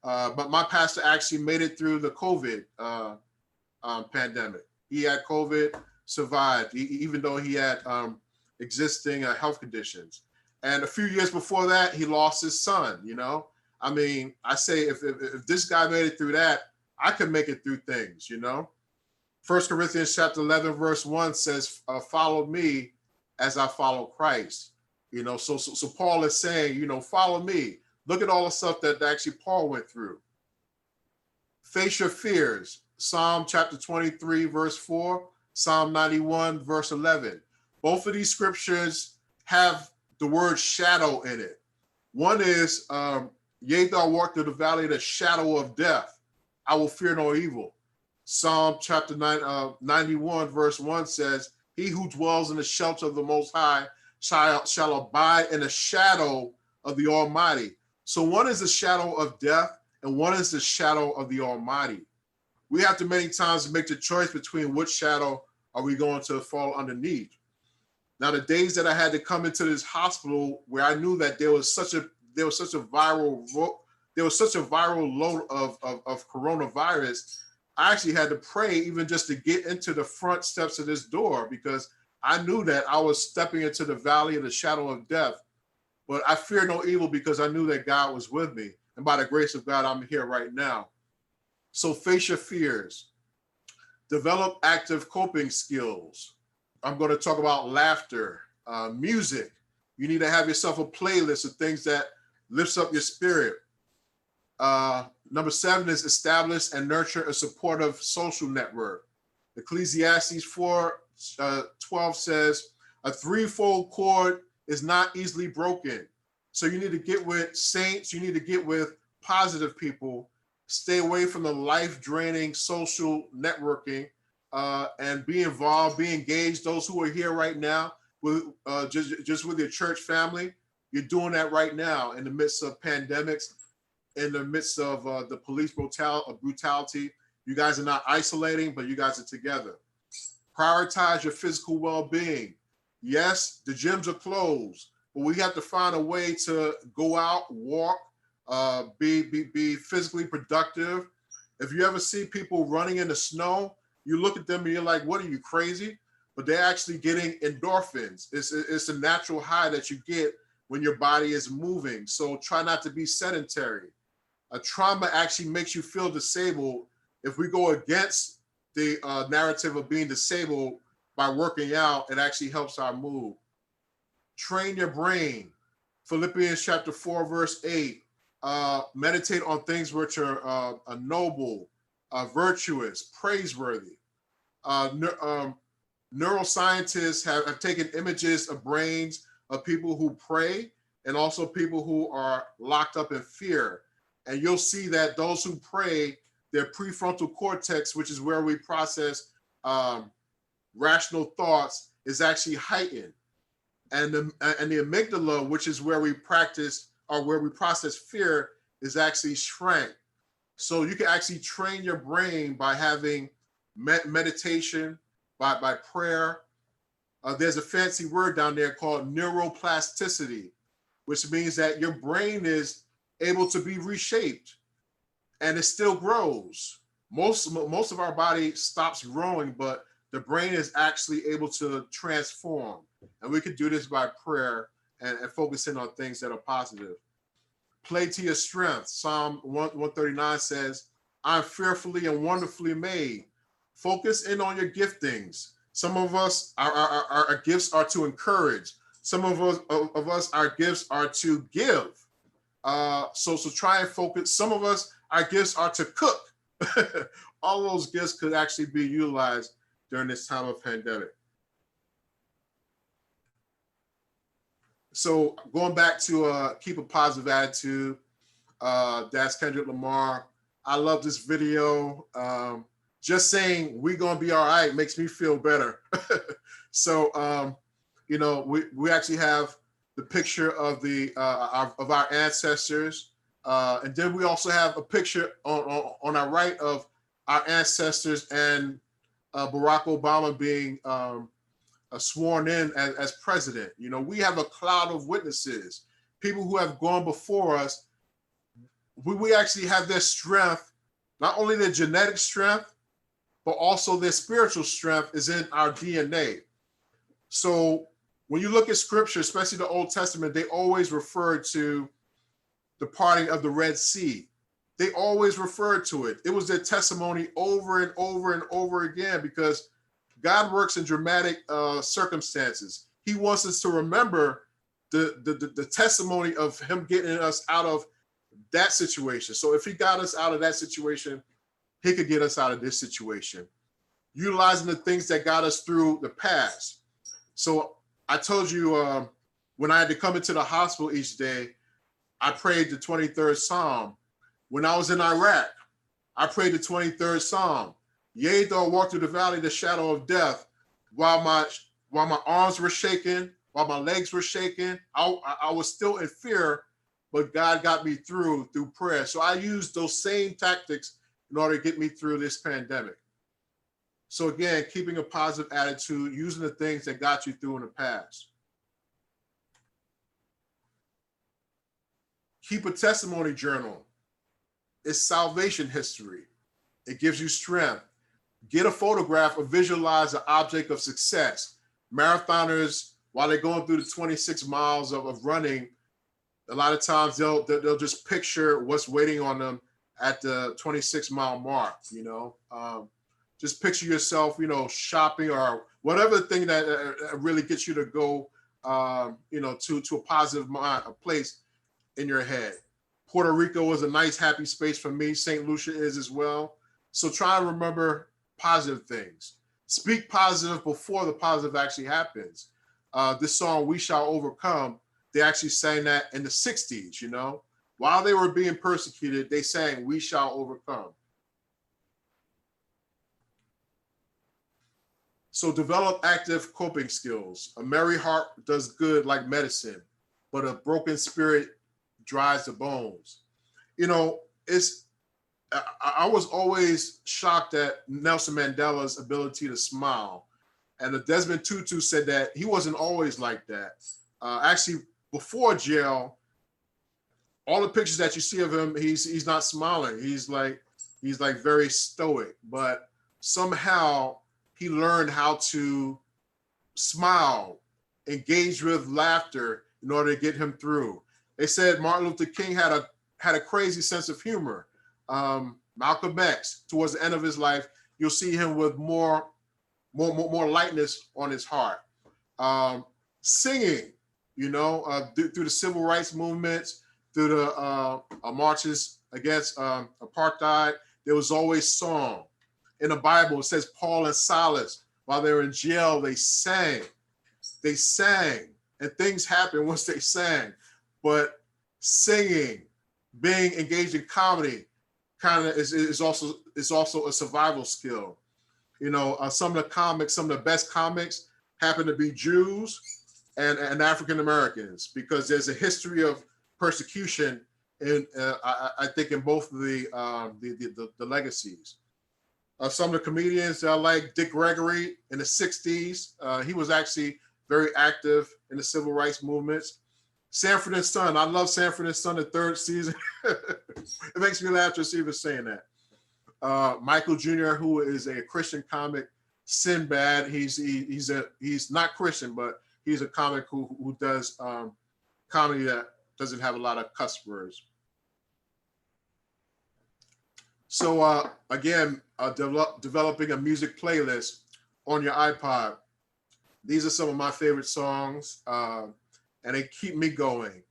but my pastor actually made it through the COVID pandemic. He had COVID, survived, even though he had existing health conditions. And a few years before that, he lost his son, you know? I mean, I say if this guy made it through that, I could make it through things, you know? 1 Corinthians chapter 11, verse 1 says, follow me as I follow Christ. You know, so Paul is saying, you know, follow me. Look at all the stuff that actually Paul went through. Face your fears. Psalm chapter 23, verse 4, Psalm 91, verse 11. Both of these scriptures have the word shadow in it. One is, yea, thou walk through the valley of the shadow of death, I will fear no evil. Psalm chapter 91, verse 1 says, he who dwells in the shelter of the Most High shall abide in the shadow of the Almighty. So one is the shadow of death, and one is the shadow of the Almighty. We have to many times make the choice between which shadow are we going to fall underneath. Now, the days that I had to come into this hospital where I knew that there was such a viral load of coronavirus, I actually had to pray even just to get into the front steps of this door, because I knew that I was stepping into the valley of the shadow of death. But I fear no evil because I knew that God was with me. And by the grace of God, I'm here right now. So face your fears. Develop active coping skills. I'm going to talk about laughter, music. You need to have yourself a playlist of things that lifts up your spirit. Number 7 is establish and nurture a supportive social network. Ecclesiastes 4:12 says, a threefold cord is not easily broken. So you need to get with saints, you need to get with positive people, stay away from the life-draining social networking, and be involved, be engaged. Those who are here right now, with just with your church family, you're doing that right now in the midst of pandemics, in the midst of the police brutality. You guys are not isolating, but you guys are together. Prioritize your physical well-being. Yes, the gyms are closed, but we have to find a way to go out, walk, be physically productive. If you ever see people running in the snow, you look at them and you're like, what, are you crazy? But they're actually getting endorphins. It's a natural high that you get when your body is moving. So try not to be sedentary. A trauma actually makes you feel disabled. If we go against the narrative of being disabled by working out, it actually helps our mood. Train your brain. Philippians chapter 4, verse 8. Meditate on things which are noble, virtuous, praiseworthy. Neuroscientists have taken images of brains of people who pray and also people who are locked up in fear. And you'll see that those who pray, their prefrontal cortex, which is where we process rational thoughts, is actually heightened. And the amygdala, which is where we process fear, is actually shrank. So you can actually train your brain by having meditation, by prayer. There's a fancy word down there called neuroplasticity, which means that your brain is able to be reshaped and it still grows. Most of our body stops growing, but the brain is actually able to transform. And we can do this by prayer and focusing on things that are positive. Play to your strength. Psalm 139 says, I'm fearfully and wonderfully made. Focus in on your giftings. Some of us, our gifts are to encourage. Some of us, our gifts are to give. So try and focus. Some of us, our gifts are to cook. All those gifts could actually be utilized during this time of pandemic. So going back to keep a positive attitude, that's Kendrick Lamar. I love this video. Just saying we're gonna be all right makes me feel better. So you know, we actually have the picture of our ancestors, and then we also have a picture on our right of our ancestors and Barack Obama being sworn in as president. You know, we have a cloud of witnesses, people who have gone before us. We actually have their strength, not only their genetic strength, but also their spiritual strength is in our DNA. So when you look at scripture, especially the Old Testament, they always refer to the parting of the Red Sea. They always referred to it. It was their testimony over and over and over again, because God works in dramatic circumstances. He wants us to remember the testimony of him getting us out of that situation. So if he got us out of that situation, he could get us out of this situation, utilizing the things that got us through the past. So I told you when I had to come into the hospital each day, I prayed the 23rd Psalm. When I was in Iraq, I prayed the 23rd Psalm. Yea, though I walk through the valley of the shadow of death, while my arms were shaking, while my legs were shaking, I was still in fear, but God got me through prayer. So I used those same tactics in order to get me through this pandemic. So again, keeping a positive attitude, using the things that got you through in the past. Keep a testimony journal. It's salvation history. It gives you strength. Get a photograph or visualize an object of success. Marathoners, while they're going through the 26 miles of running, a lot of times they'll just picture what's waiting on them at the 26-mile mark, you know. Just picture yourself, you know, shopping or whatever thing that really gets you to go, you know, to a positive mind, a place in your head. Puerto Rico is a nice, happy space for me. St. Lucia is as well. So try and remember positive things. Speak positive before the positive actually happens. This song, We Shall Overcome, they actually sang that in the 60s, you know. While they were being persecuted, they sang, "We shall overcome." So develop active coping skills. A merry heart does good like medicine, but a broken spirit dries the bones. You know, I was always shocked at Nelson Mandela's ability to smile. And Desmond Tutu said that he wasn't always like that. Actually, before jail, all the pictures that you see of him, he's not smiling. He's like very stoic, but somehow he learned how to smile, engage with laughter in order to get him through. They said Martin Luther King had a crazy sense of humor. Malcolm X, towards the end of his life, you'll see him with more lightness on his heart. Singing, you know, through the civil rights movements, through the marches against apartheid, there was always song. In the Bible, it says Paul and Silas, while they were in jail, they sang. They sang, and things happened once they sang. But singing, being engaged in comedy, kind of is also a survival skill. You know, some of the best comics happen to be Jews and African Americans, because there's a history of persecution in I think in both of the legacies. Some of the comedians that I like, Dick Gregory in the 60s, he was actually very active in the civil rights movements. Sanford and Son, I love Sanford and Son, the third season. It makes me laugh just even saying that. Michael Jr., who is a Christian comic, Sinbad, he's not Christian, but he's a comic who does comedy that doesn't have a lot of cuss words. So again, developing a music playlist on your iPod. These are some of my favorite songs, and they keep me going.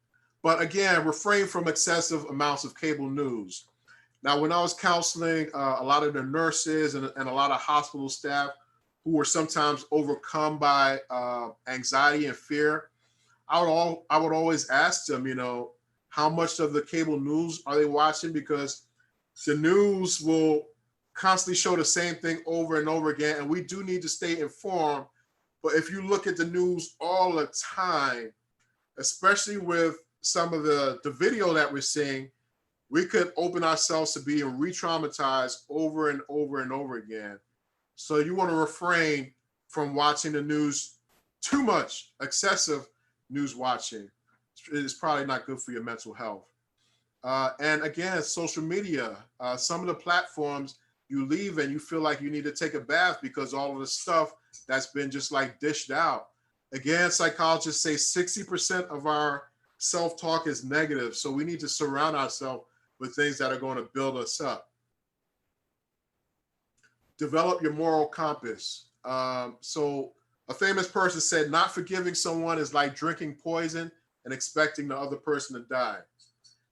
But again, refrain from excessive amounts of cable news. Now, when I was counseling a lot of the nurses and a lot of hospital staff who were sometimes overcome by anxiety and fear, I would always ask them, you know, how much of the cable news are they watching? Because the news will constantly show the same thing over and over again, and we do need to stay informed. But if you look at the news all the time, especially with some of the video that we're seeing, we could open ourselves to being re-traumatized over and over and over again. So you want to refrain from watching the news too much. Excessive news watching is probably not good for your mental health. And again, social media, some of the platforms you leave and you feel like you need to take a bath because all of the stuff that's been just like dished out. Again, psychologists say 60% of our self-talk is negative. So we need to surround ourselves with things that are going to build us up. Develop your moral compass. So a famous person said, not forgiving someone is like drinking poison and expecting the other person to die.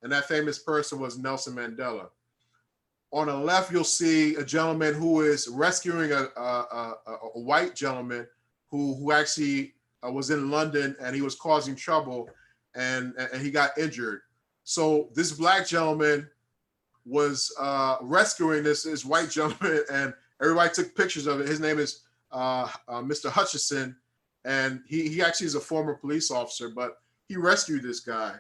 And that famous person was Nelson Mandela. On the left, you'll see a gentleman who is rescuing a white gentleman who actually was in London, and he was causing trouble, and he got injured. So this black gentleman was rescuing this white gentleman, and everybody took pictures of it. His name is Mr. Hutchison, and he actually is a former police officer, but he rescued this guy.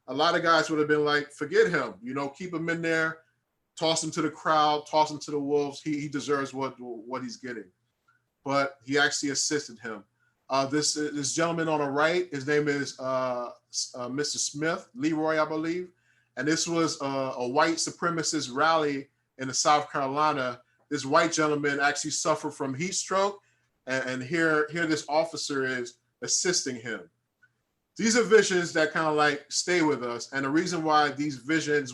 A lot of guys would have been like, forget him, you know, keep him in there, toss him to the crowd, toss him to the wolves. He deserves what he's getting. But he actually assisted him. This gentleman on the right, his name is Mr. Smith, Leroy, I believe. And this was a white supremacist rally in the South Carolina. This white gentleman actually suffered from heat stroke, and here this officer is assisting him. These are visions that kind of like stay with us. And the reason why these visions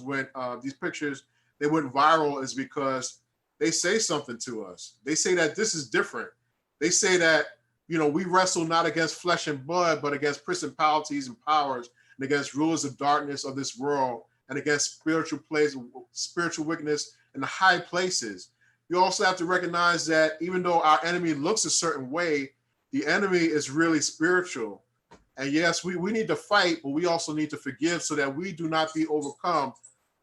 these pictures, they went viral is because they say something to us. They say that this is different. They say that, you know, we wrestle not against flesh and blood, but against principalities and powers, and against rulers of darkness of this world, and against spiritual wickedness in the high places. You also have to recognize that even though our enemy looks a certain way, the enemy is really spiritual. And yes, we need to fight, but we also need to forgive so that we do not be overcome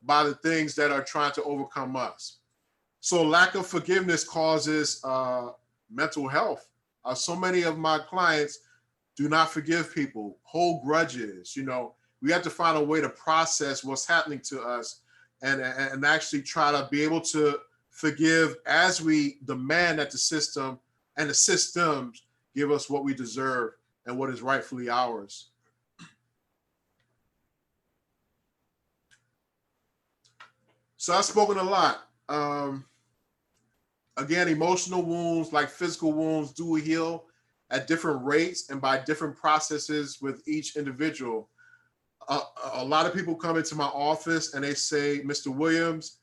by the things that are trying to overcome us. So lack of forgiveness causes mental health. So many of my clients do not forgive people, hold grudges. You know, we have to find a way to process what's happening to us and actually try to be able to forgive as we demand that the system and the systems give us what we deserve and what is rightfully ours. So I've spoken a lot. Again, emotional wounds, like physical wounds, do heal at different rates and by different processes with each individual. A lot of people come into my office and they say, Mr. Williams,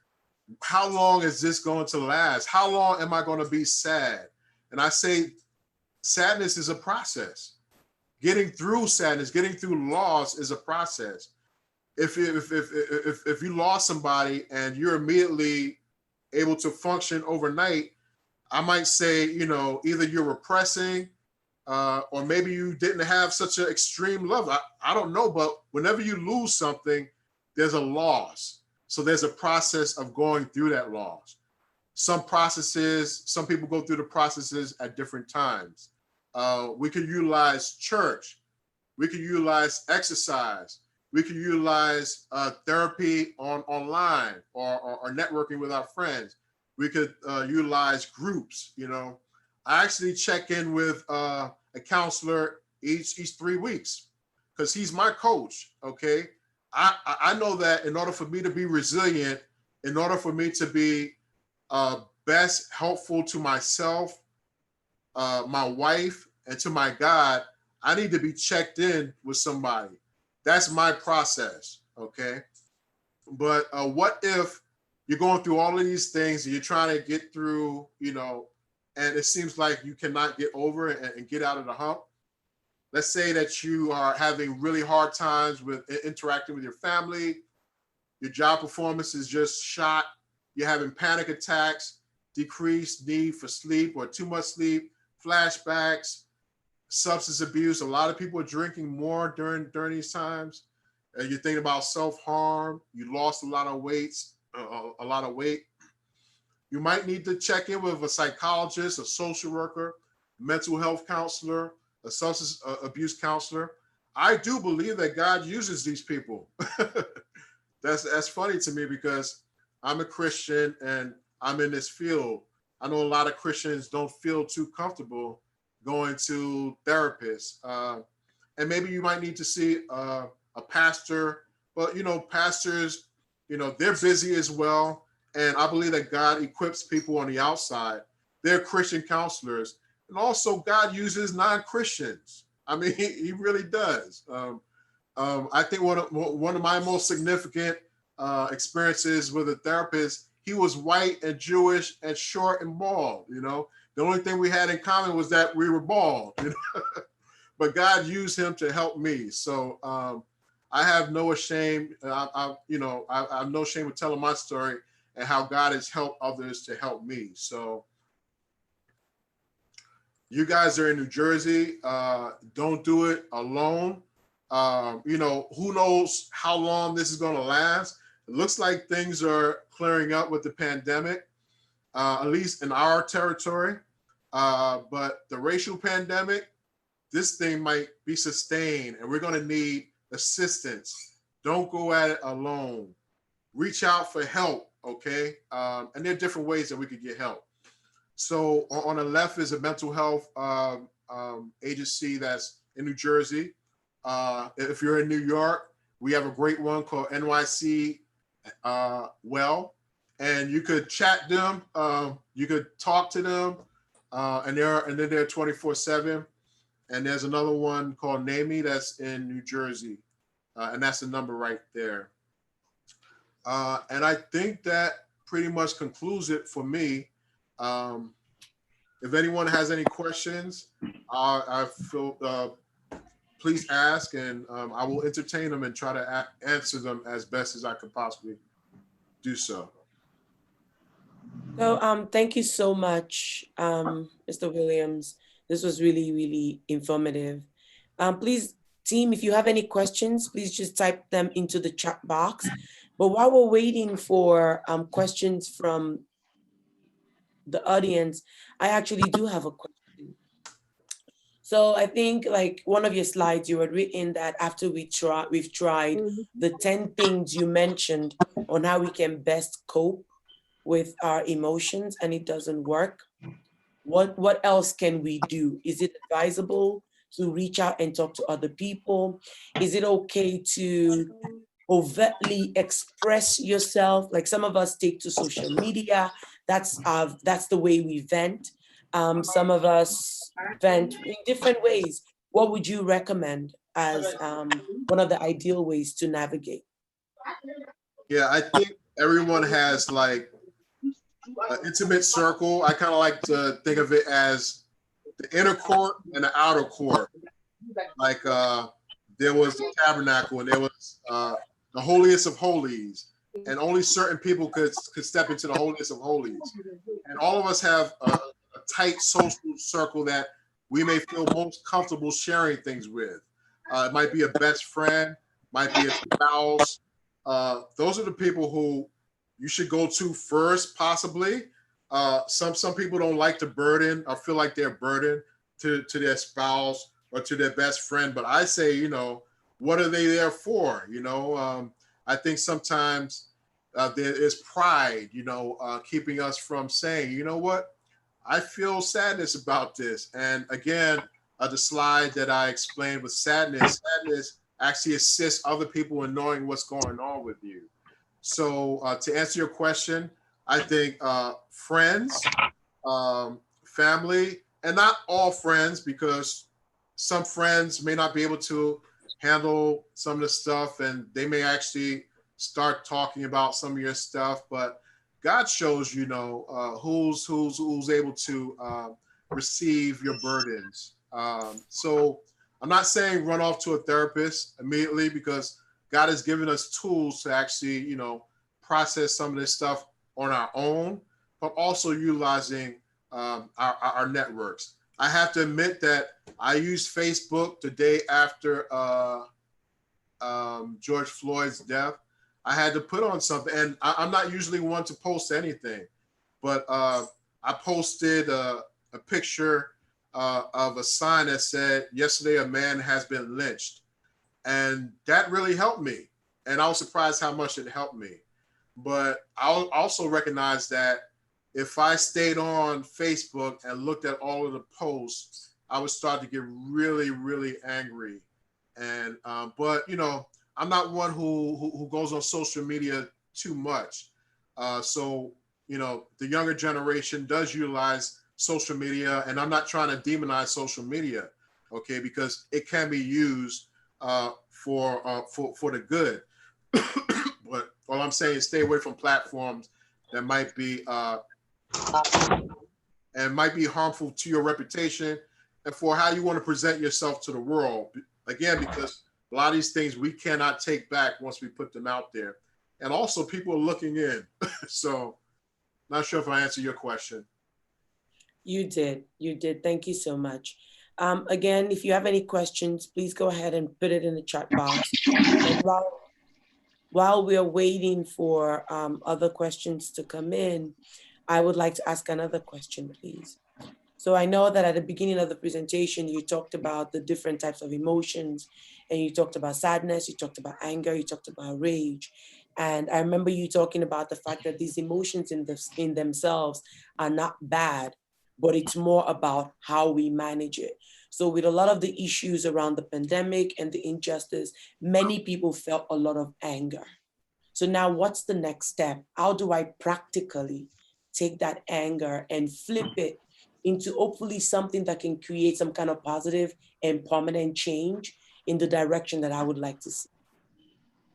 how long is this going to last? How long am I going to be sad? And I say, sadness is a process. Getting through sadness, getting through loss is a process. If you lost somebody and you're immediately able to function overnight, I might say, you know, either you're repressing or maybe you didn't have such an extreme love. I don't know, but whenever you lose something, there's a loss. So there's a process of going through that loss. Some people go through the processes at different times. We could utilize church. We could utilize exercise. We could utilize therapy online or networking with our friends. We could utilize groups. You know, I actually check in with a counselor each 3 weeks because he's my coach. Okay, I know that in order for me to be resilient, in order for me to be best helpful to myself, my wife, and to my God, I need to be checked in with somebody. That's my process, okay? But what if you're going through all of these things and you're trying to get through, you know, and it seems like you cannot get over it and get out of the hump? Let's say that you are having really hard times with interacting with your family, your job performance is just shot, you're having panic attacks, decreased need for sleep or too much sleep, flashbacks, substance abuse. A lot of people are drinking more during these times. You're thinking about self-harm. You lost a lot of weight. You might need to check in with a psychologist, a social worker, mental health counselor, a substance abuse counselor. I do believe that God uses these people. That's funny to me because I'm a Christian and I'm in this field. I know a lot of Christians don't feel too comfortable going to therapists. And maybe you might need to see a pastor, but you know, pastors, you know, they're busy as well. And I believe that God equips people on the outside. They're Christian counselors. And also God uses non-Christians. I mean, he really does. I think one of my most significant experiences with a therapist, he was white and Jewish and short and bald, you know. The only thing we had in common was that we were bald, you know? But God used him to help me. So I have no shame. I have no shame with telling my story and how God has helped others to help me. So you guys are in New Jersey. Don't do it alone. You know, who knows how long this is going to last? It looks like things are clearing up with the pandemic, at least in our territory. But the racial pandemic, this thing might be sustained and we're going to need assistance. Don't go at it alone. Reach out for help, okay? And there are different ways that we could get help. So on the left is a mental health agency that's in New Jersey. If you're in New York, we have a great one called NYC Well, and you could chat them, you could talk to them, and they're 24/7. And there's another one called NAMI that's in New Jersey, and that's the number right there. And I think that pretty much concludes it for me. If anyone has any questions, I feel please ask, and I will entertain them and try to answer them as best as I could possibly do so. So thank you so much, Mr. Williams. This was really, really informative. Please Team, if you have any questions, please just type them into the chat box. But while we're waiting for questions from the audience, I actually do have a question. So I think like one of your slides, you had written that after we've tried the 10 things you mentioned on how we can best cope with our emotions and it doesn't work. What else can we do? Is it advisable to reach out and talk to other people? Is it okay to overtly express yourself? Like some of us take to social media. That's the way we vent. Some of us vent in different ways. What would you recommend as one of the ideal ways to navigate? Yeah, I think everyone has like an intimate circle. I kind of like to think of it as the inner court and the outer court. Like there was the tabernacle and there was the holiest of holies, and only certain people could step into the holiest of holies. And all of us have a tight social circle that we may feel most comfortable sharing things with. It might be a best friend, might be a spouse. Those are the people who you should go to first, possibly. Some people don't like to burden or feel like they're burdened to their spouse or to their best friend. But I say, you know, what are they there for? You know, I think sometimes there is pride, you know, keeping us from saying, you know what, I feel sadness about this. And again, the slide that I explained with sadness actually assists other people in knowing what's going on with you. So to answer your question, I think friends, family, and not all friends, because some friends may not be able to handle some of the stuff and they may actually start talking about some of your stuff, but God shows, you know, who's able to receive your burdens. So I'm not saying run off to a therapist immediately, because God has given us tools to actually, you know, process some of this stuff on our own, but also utilizing our networks. I have to admit that I used Facebook the day after George Floyd's death. I had to put on something, and I'm not usually one to post anything, but I posted a picture of a sign that said, "Yesterday a man has been lynched." And that really helped me. And I was surprised how much it helped me. But I also recognize that if I stayed on Facebook and looked at all of the posts, I would start to get really, really angry. And but you know, I'm not one who goes on social media too much. So you know, the younger generation does utilize social media, and I'm not trying to demonize social media, okay, because it can be used for the good. But all I'm saying is stay away from platforms that might be harmful to your reputation and for how you want to present yourself to the world. Again, because a lot of these things we cannot take back once we put them out there. And also people are looking in. So not sure if I answered your question. You did. Thank you so much. Again, if you have any questions, please go ahead and put it in the chat box. And while we're waiting for other questions to come in, I would like to ask another question, please. So I know that at the beginning of the presentation, you talked about the different types of emotions, and you talked about sadness, you talked about anger, you talked about rage. And I remember you talking about the fact that these emotions in themselves are not bad, but it's more about how we manage it. So with a lot of the issues around the pandemic and the injustice, many people felt a lot of anger. So now what's the next step? How do I practically take that anger and flip it into hopefully something that can create some kind of positive and permanent change in the direction that I would like to see?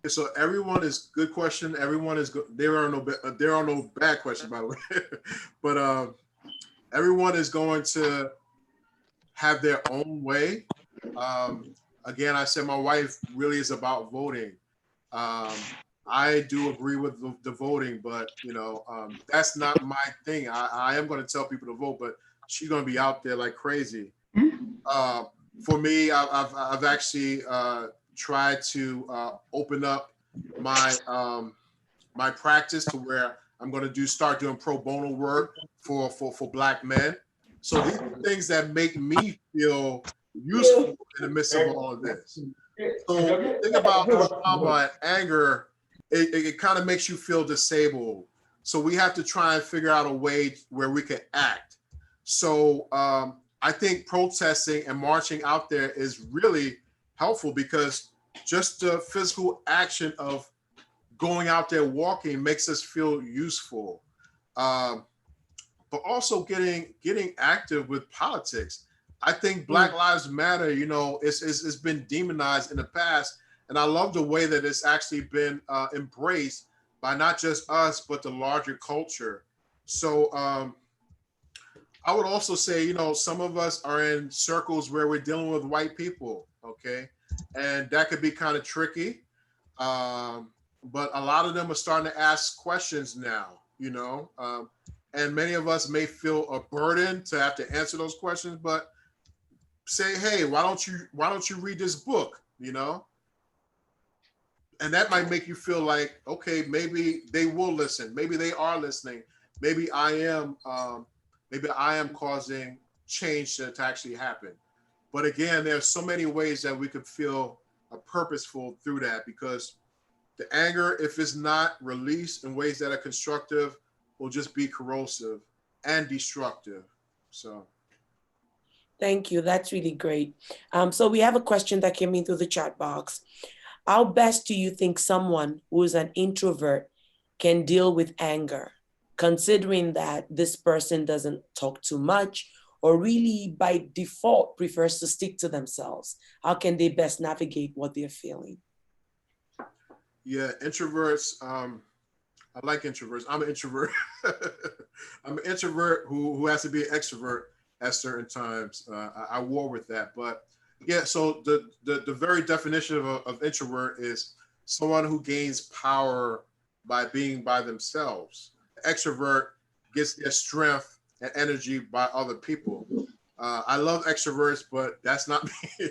So everyone is good question. Everyone is good. There are no bad questions, by the way. But everyone is going to have their own way. Again, I said my wife really is about voting. I do agree with the voting, but you know, that's not my thing. I am going to tell people to vote, but she's going to be out there like crazy. for me, I've actually tried to open up my my practice to where I'm going to start doing pro bono work for Black men. So these are things that make me feel useful in the midst of all of this. So the thing about trauma and anger, it kind of makes you feel disabled. So we have to try and figure out a way where we can act. So I think protesting and marching out there is really helpful, because just the physical action of going out there walking makes us feel useful. But also getting active with politics. I think Black Lives Matter, you know, it's been demonized in the past. And I love the way that it's actually been embraced by not just us, but the larger culture. So I would also say, you know, some of us are in circles where we're dealing with white people, okay? And that could be kind of tricky. But a lot of them are starting to ask questions now, you know? And many of us may feel a burden to have to answer those questions, but say, hey, why don't you read this book, you know? And that might make you feel like, okay, maybe they will listen. Maybe they are listening. Maybe I am causing change to actually happen. But again, there's so many ways that we could feel purposeful through that, because the anger, if it's not released in ways that are constructive, will just be corrosive and destructive. So. Thank you. That's really great. So we have a question that came in through the chat box. How best do you think someone who is an introvert can deal with anger, considering that this person doesn't talk too much or really by default prefers to stick to themselves? How can they best navigate what they're feeling? Yeah, introverts, I like introverts. I'm an introvert. I'm an introvert who has to be an extrovert at certain times. I war with that. But yeah, so the very definition of introvert is someone who gains power by being by themselves. Extrovert gets their strength and energy by other people. I love extroverts, but that's not me.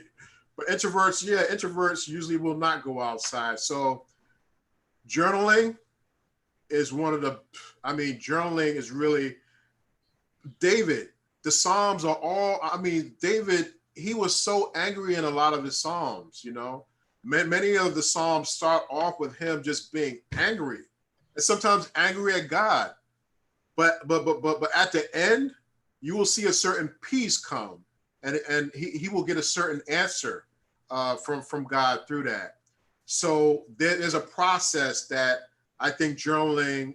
But introverts usually will not go outside. So journaling is journaling is really, David, the Psalms are all, David, he was so angry in a lot of his Psalms, you know. Many of the Psalms start off with him just being angry, and sometimes angry at God. But at the end, you will see a certain peace come, and he will get a certain answer from God through that. So there's a process that I think journaling,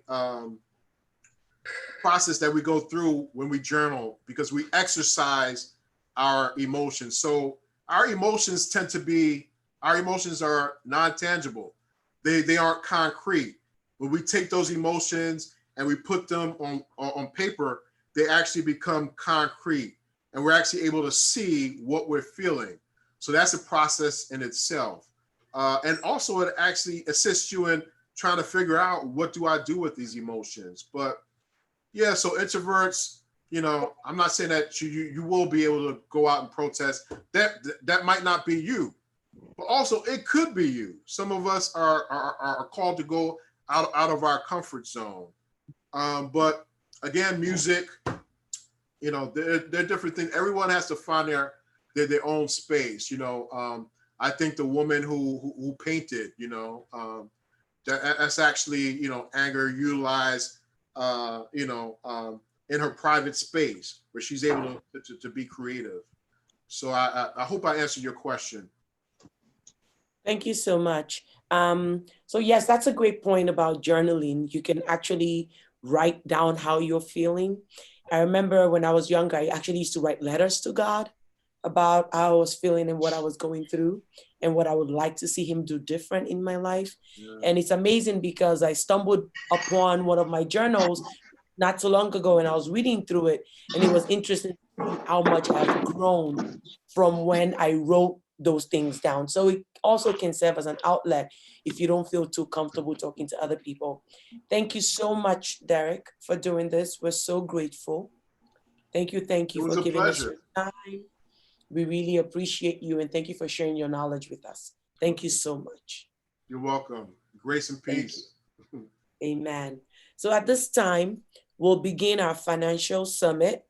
process that we go through when we journal, because we exercise our emotions. So our emotions are non-tangible. They aren't concrete. When we take those emotions and we put them on paper, they actually become concrete, and we're actually able to see what we're feeling. So that's a process in itself. And also it actually assists you in trying to figure out, what do I do with these emotions? But yeah, so introverts, you know, I'm not saying that you will be able to go out and protest. That might not be you, but also it could be you. Some of us are called to go out of our comfort zone. But again, music, you know, they're different things. Everyone has to find their own space. You know, I think the woman who painted, you know, that's actually, you know, anger utilized, in her private space where she's able to be creative. So I hope I answered your question. Thank you so much. So yes, that's a great point about journaling. You can actually write down how you're feeling. I remember when I was younger, I actually used to write letters to God about how I was feeling and what I was going through and what I would like to see him do different in my life. Yeah. And it's amazing because I stumbled upon one of my journals not too long ago, and I was reading through it, and it was interesting to see how much I've grown from when I wrote those things down. So it also can serve as an outlet if you don't feel too comfortable talking to other people. Thank you so much, Derek, for doing this. We're so grateful. Thank you for giving us your time. We really appreciate you and thank you for sharing your knowledge with us. Thank you so much. You're welcome. Grace and peace. Amen. So at this time, we'll begin our financial seminar.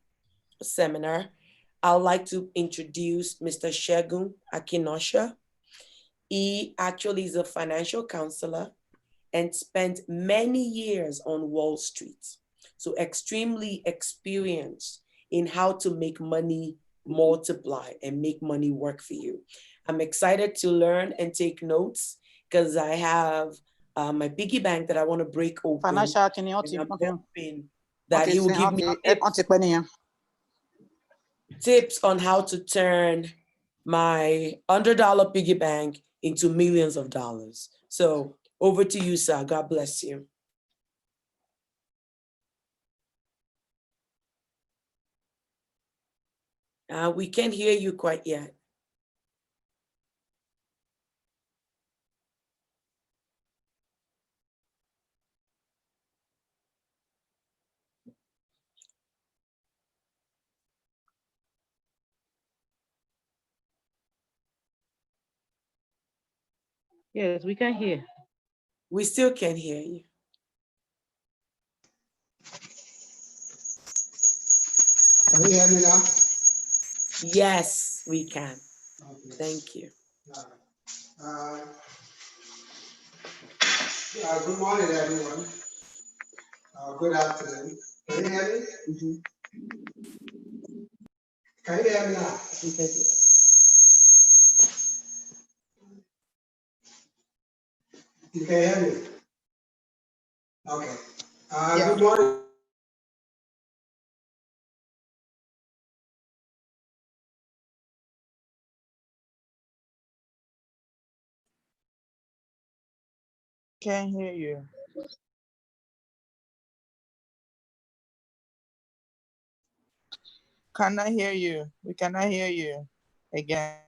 I'd like to introduce Mr. Segun Akinosha. He actually is a financial counselor and spent many years on Wall Street. So extremely experienced in how to make money multiply and make money work for you. I'm excited to learn and take notes because I have my piggy bank that I want to break open. Financial And I'm hoping that he will give me tips on how to turn my $100 piggy bank into millions of dollars. So over to you, sir. God bless you. We can't hear you quite yet. Yes, we can hear. We still can't hear you. Can you hear me now? Yes, we can. Okay. Thank you. Good morning, everyone. Good afternoon. Can you hear me? Can you hear me now? You can hear me? Okay. Good morning. Can't hear you. Cannot hear you. We cannot hear you again.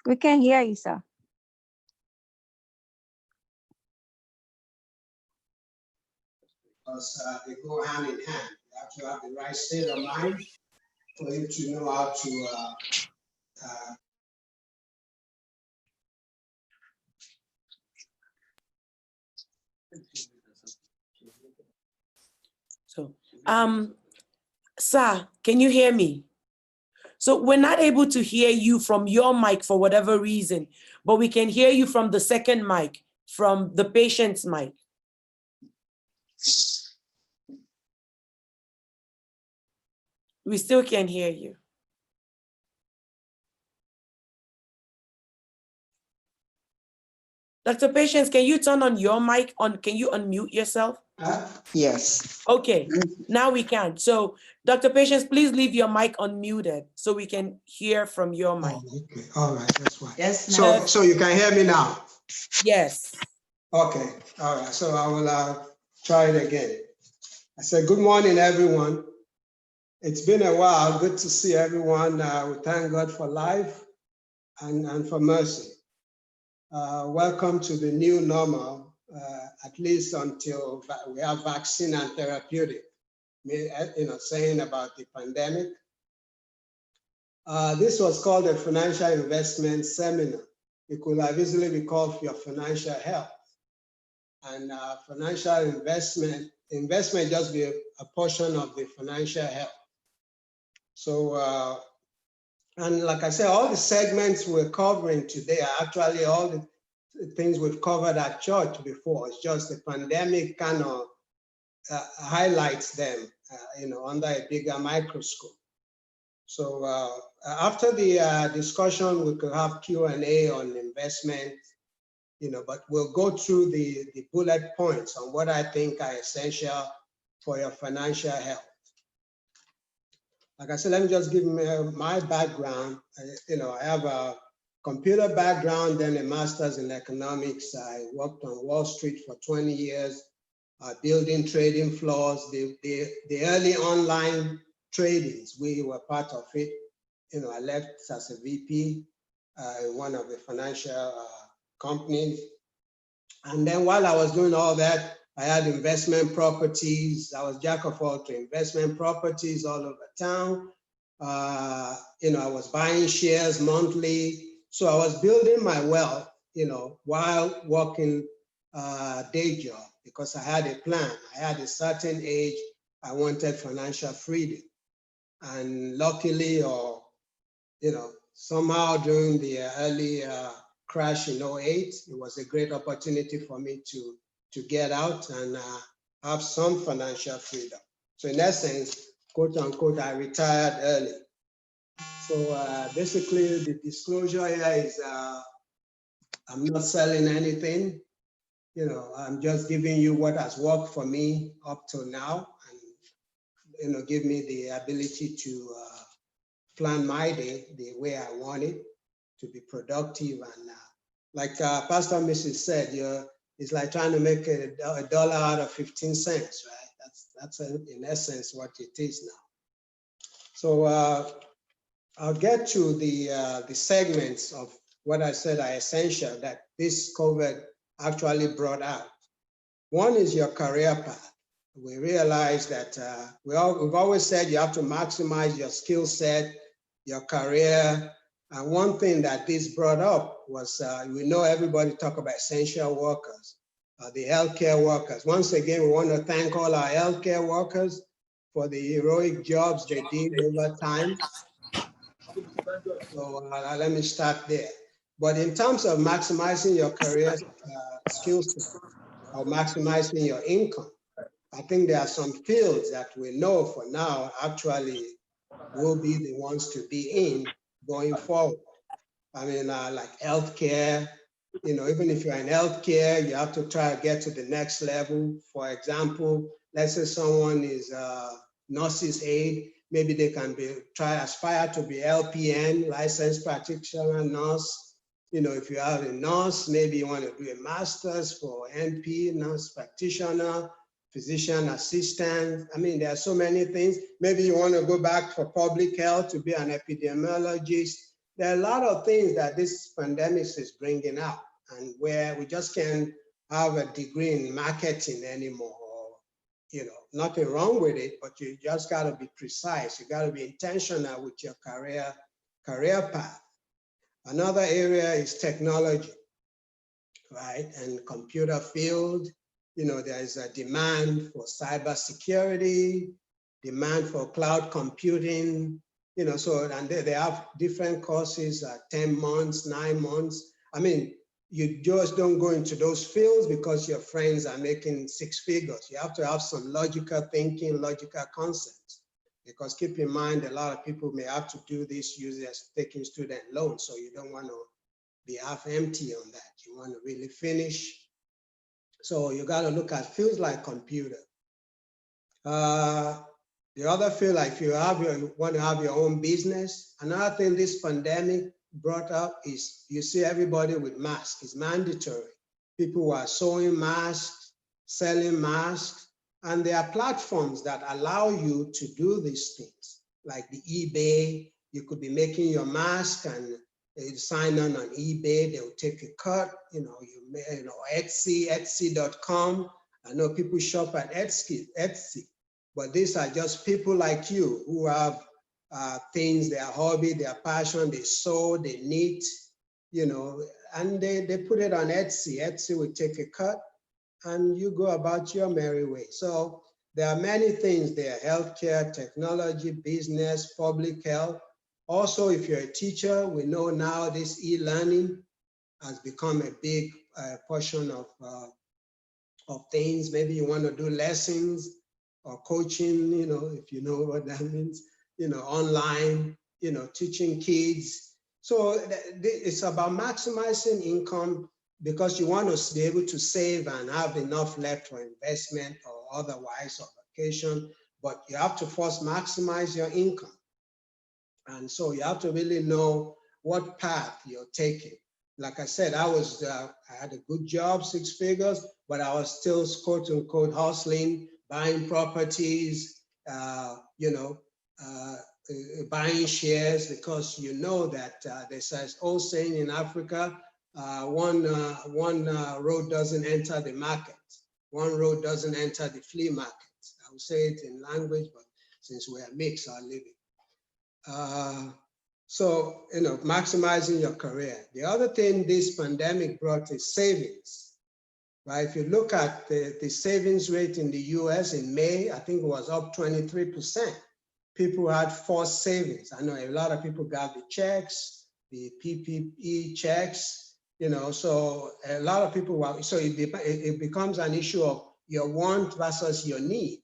We can hear you, sir. Because they go hand in hand. You have to have the right state of mind for you to know how to So, sir, can you hear me? So we're not able to hear you from your mic for whatever reason, but we can hear you from the second mic, from the patient's mic. We still can't hear you. Dr. Patience, can you turn on your mic on? Can you unmute yourself? yes. Okay, now we can. So Dr. Patience, please leave your mic unmuted so we can hear from your mic. Oh, okay. All right, that's fine. Yes, So you can hear me now? Yes. Okay, all right. So I will try it again. I said, good morning, everyone. It's been a while. Good to see everyone. We thank God for life and for mercy. Welcome to the new normal, at least until we have vaccine and therapeutic. Saying about the pandemic. This was called a financial investment seminar. It could have easily be called your financial health. And financial investment just be a portion of the financial health. So, and like I said, all the segments we're covering today are actually all the things we've covered at church before. It's just the pandemic kind of highlights them, under a bigger microscope. So after the discussion, we could have Q&A on investment, but we'll go through the bullet points on what I think are essential for your financial health. Like I said, let me just give my background. I have a computer background, then a master's in economics. I worked on Wall Street for 20 years, building trading floors, the early online tradings. We were part of it. I left as a VP in one of the financial companies. And then while I was doing all that, I had investment properties. I was jack of all trades, investment properties all over town. I was buying shares monthly. So I was building my wealth, while working day job, because I had a plan. I had a certain age, I wanted financial freedom. And luckily, or, somehow during the early crash in '08, it was a great opportunity for me to get out and have some financial freedom. So in essence, quote unquote, I retired early. So basically the disclosure here is I'm not selling anything. I'm just giving you what has worked for me up till now, and give me the ability to plan my day the way I want it, to be productive. And like Pastor Mrs. said, it's like trying to make a dollar out of 15 cents, right? That's in essence what it is now. So I'll get to the segments of what I said are essential that this COVID actually brought out. One is your career path. We realize that we've always said you have to maximize your skill set, your career. And one thing that this brought up was, we know everybody talk about essential workers, the healthcare workers. Once again, we want to thank all our healthcare workers for the heroic jobs they did over time. So let me start there. But in terms of maximizing your career skills or maximizing your income, I think there are some fields that we know for now actually will be the ones to be in going forward. I mean, like healthcare, even if you're in healthcare, you have to try to get to the next level. For example, let's say someone is a nurse's aide, maybe they can aspire to be LPN, licensed practitioner nurse. If you are a nurse, maybe you want to do a master's for NP, nurse practitioner, physician assistant. I mean, there are so many things. Maybe you want to go back for public health to be an epidemiologist. There are a lot of things that this pandemic is bringing out, and where we just can't have a degree in marketing anymore. Nothing wrong with it, but you just got to be precise. You got to be intentional with your career path. Another area is technology, right? And computer field. There is a demand for cybersecurity, demand for cloud computing, and they have different courses, 10 months, 9 months. I mean, you just don't go into those fields because your friends are making six figures. You have to have some logical thinking, logical concepts, because keep in mind, a lot of people may have to do this using taking student loans. So you don't want to be half empty on that. You want to really finish. So you got to look at fields like computer. The other field, like if you want to have your own business, another thing this pandemic brought up is you see everybody with masks. It's mandatory. People who are sewing masks, selling masks, and there are platforms that allow you to do these things, like the eBay. You could be making your mask and you sign on eBay, they'll take a cut, Etsy, Etsy.com. I know people shop at Etsy, but these are just people like you who have things, their hobby, their passion, they sew, they knit, and they put it on Etsy. Etsy will take a cut and you go about your merry way. So there are many things there: healthcare, technology, business, public health. Also, if you're a teacher, we know now this e-learning has become a big portion of things. Maybe you want to do lessons or coaching, if you know what that means, online, teaching kids. So it's about maximizing income because you want to be able to save and have enough left for investment or otherwise, or vacation, but you have to first maximize your income. And so you have to really know what path you're taking. Like I said, I had a good job, 6 figures, but I was still quote unquote hustling, buying properties, buying shares, because that there's an old saying in Africa, one road doesn't enter the market. One road doesn't enter the flea market. I will say it in language, but since we are mixed, I'll leave it. So, maximizing your career. The other thing this pandemic brought is savings, right? If you look at the savings rate in the US in May, I think it was up 23%. People had forced savings. I know a lot of people got the checks, the PPE checks, so a lot of people were, so it becomes an issue of your want versus your need.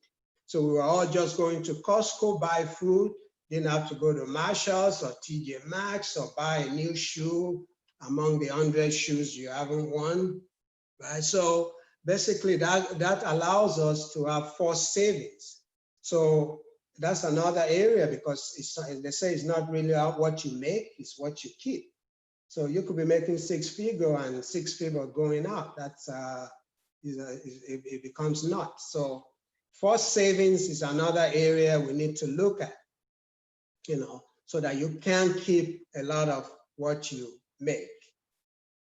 So we were all just going to Costco, buy food, didn't have to go to Marshalls or TJ Maxx or buy a new shoe among the 100 shoes you haven't worn, right? So basically that allows us to have forced savings. So that's another area because they say it's not really what you make, it's what you keep. So you could be making six-figure and six-figure going out. That's it becomes not. So forced savings is another area we need to look at, so that you can keep a lot of what you make.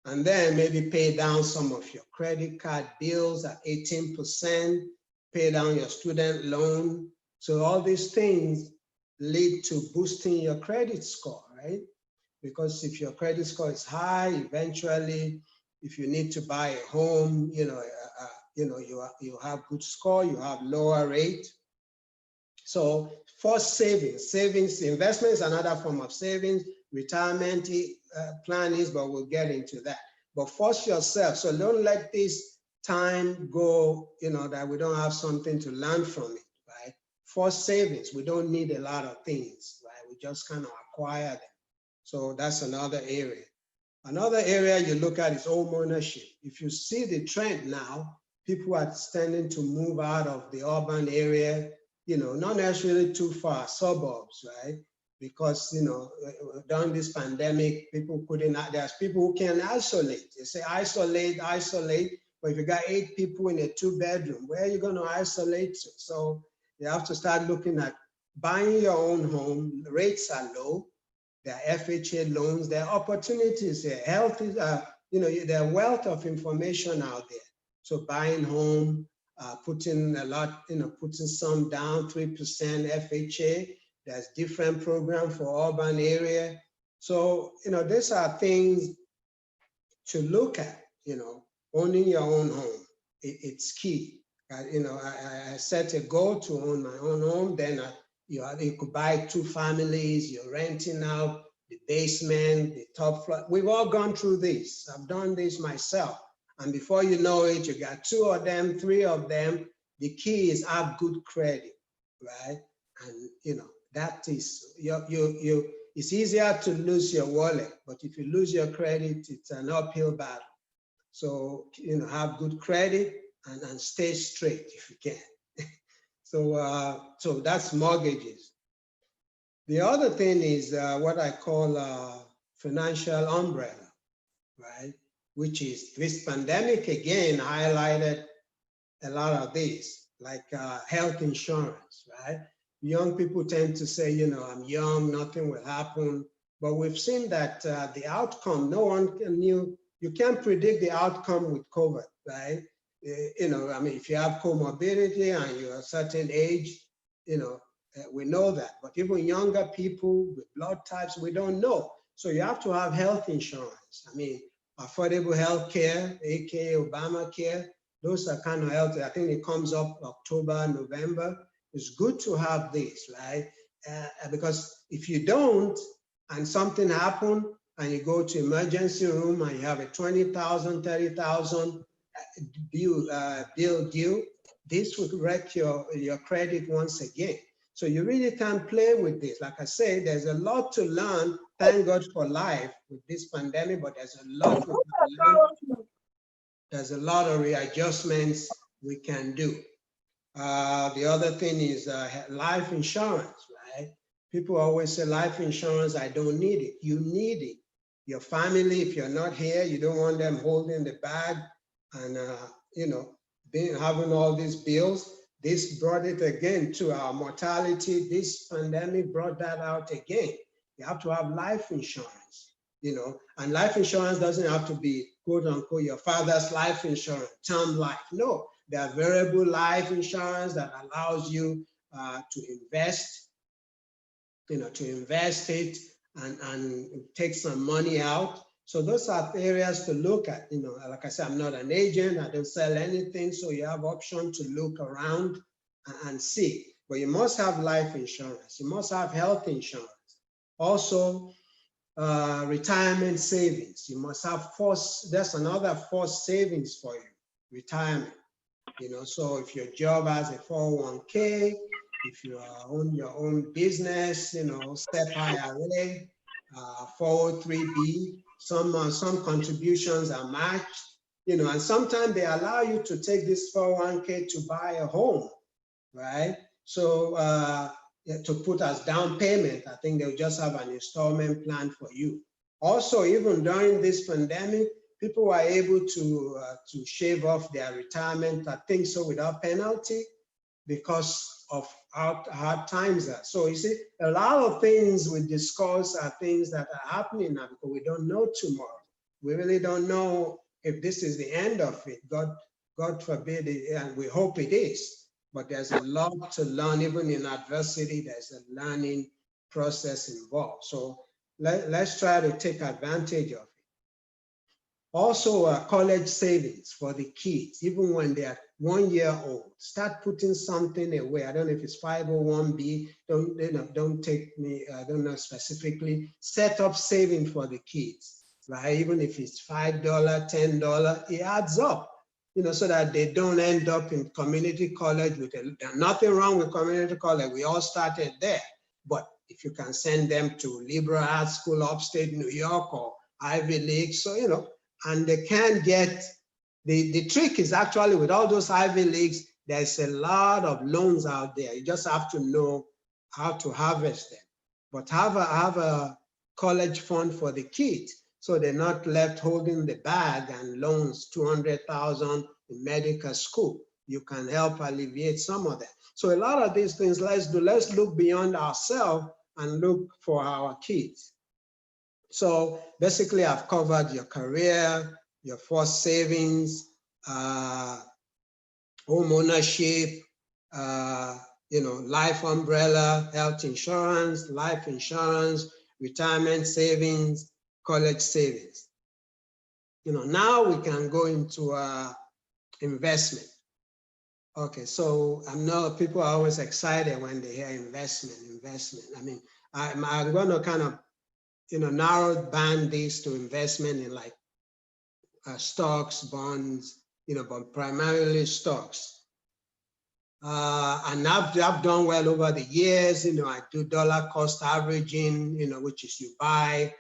And then maybe pay down some of your credit card bills at 18%, pay down your student loan. So all these things lead to boosting your credit score, right? Because if your credit score is high, eventually, if you need to buy a home, you have good score, you have lower rate. So forced savings, investment is another form of savings, retirement plan is, but we'll get into that. But force yourself, so don't let this time go, that we don't have something to learn from it, right? Forced savings, we don't need a lot of things, right? We just kind of acquire them. So that's another area. Another area you look at is home ownership. If you see the trend now, people are tending to move out of the urban area, not necessarily too far, suburbs, right? Because, during this pandemic, there's people who can isolate. They say isolate, but if you got 8 people in a 2-bedroom, where are you going to isolate to? So you have to start looking at buying your own home. Rates are low. There are FHA loans, there are opportunities there. Health is, there are wealth of information out there. So buying home, putting some down, 3% FHA. There's different program for urban area. So, these are things to look at, owning your own home. It's key. I set a goal to own my own home, then you could buy 2 families, you're renting out the basement, the top floor. We've all gone through this. I've done this myself. And before you know it, you got 2 of them, 3 of them. The key is have good credit, right? And that is, it's easier to lose your wallet, but if you lose your credit, it's an uphill battle. So, have good credit and stay straight if you can. So that's mortgages. The other thing is what I call financial umbrella, right? Which is this pandemic again highlighted a lot of these, like health insurance, right? Young people tend to say, I'm young, nothing will happen. But we've seen that the outcome, no one knew, you can't predict the outcome with COVID, right? If you have comorbidity and you're a certain age, we know that. But even younger people with blood types, we don't know. So you have to have health insurance. Affordable health care, aka Obamacare, those are kind of health. I think it comes up October, November. It's good to have this, right? Because if you don't, and something happened, and you go to emergency room and you have a 20,000, 30,000 bill due, this would wreck your credit once again. So you really can't play with this. Like I say, there's a lot to learn. Thank God for life with this pandemic, but there's a lot we can learn. There's a lot of readjustments we can do. The other thing is life insurance, right? People always say life insurance, I don't need it. You need it. Your family, if you're not here, you don't want them holding the bag and, having all these bills. This brought it again to our mortality. This pandemic brought that out again. You have to have life insurance. and life insurance doesn't have to be quote unquote your father's life insurance, term life. No, there are variable life insurance that allows you to invest, to invest it and take some money out. So those are areas to look at. Like I said, I'm not an agent, I don't sell anything, so you have option to look around and see. But you must have life insurance, you must have health insurance. Also, retirement savings. You must have there's another forced savings for you, retirement. So if your job has a 401k, if you own your own business, STEP IRA, 403b, some contributions are matched, and sometimes they allow you to take this 401k to buy a home, right? So to put as down payment, I think they'll just have an installment plan for you. Also, even during this pandemic, people were able to shave off their retirement, I think so, without penalty because of how hard times are. So you see, a lot of things we discuss are things that are happening now because we don't know tomorrow. We really don't know if this is the end of it. God forbid it, and we hope it is. But there's a lot to learn. Even in adversity, there's a learning process involved. So let's try to take advantage of it. Also, college savings for the kids, even when they are 1 year old. Start putting something away. I don't know if it's 501b. Don't take me. I don't know specifically. Set up saving for the kids, right? Even if it's $5, $10, it adds up. So that they don't end up in community college with nothing wrong with community college. We all started there. But if you can send them to liberal arts school upstate New York or Ivy League, so and they can get, the trick is actually with all those Ivy Leagues, there's a lot of loans out there. You just have to know how to harvest them. But have a college fund for the kids, so they're not left holding the bag and loans $200,000 in medical school. You can help alleviate some of that. So a lot of these things, let's look beyond ourselves and look for our kids. So basically, I've covered your career, your forced savings, home ownership, life umbrella, health insurance, life insurance, retirement savings, college savings. Now we can go into investment. Okay, so I know people are always excited when they hear investment. I mean, I'm going to kind of narrow band this to investment in like stocks, bonds, but primarily stocks. And I've done well over the years. I do dollar cost averaging, which is you buy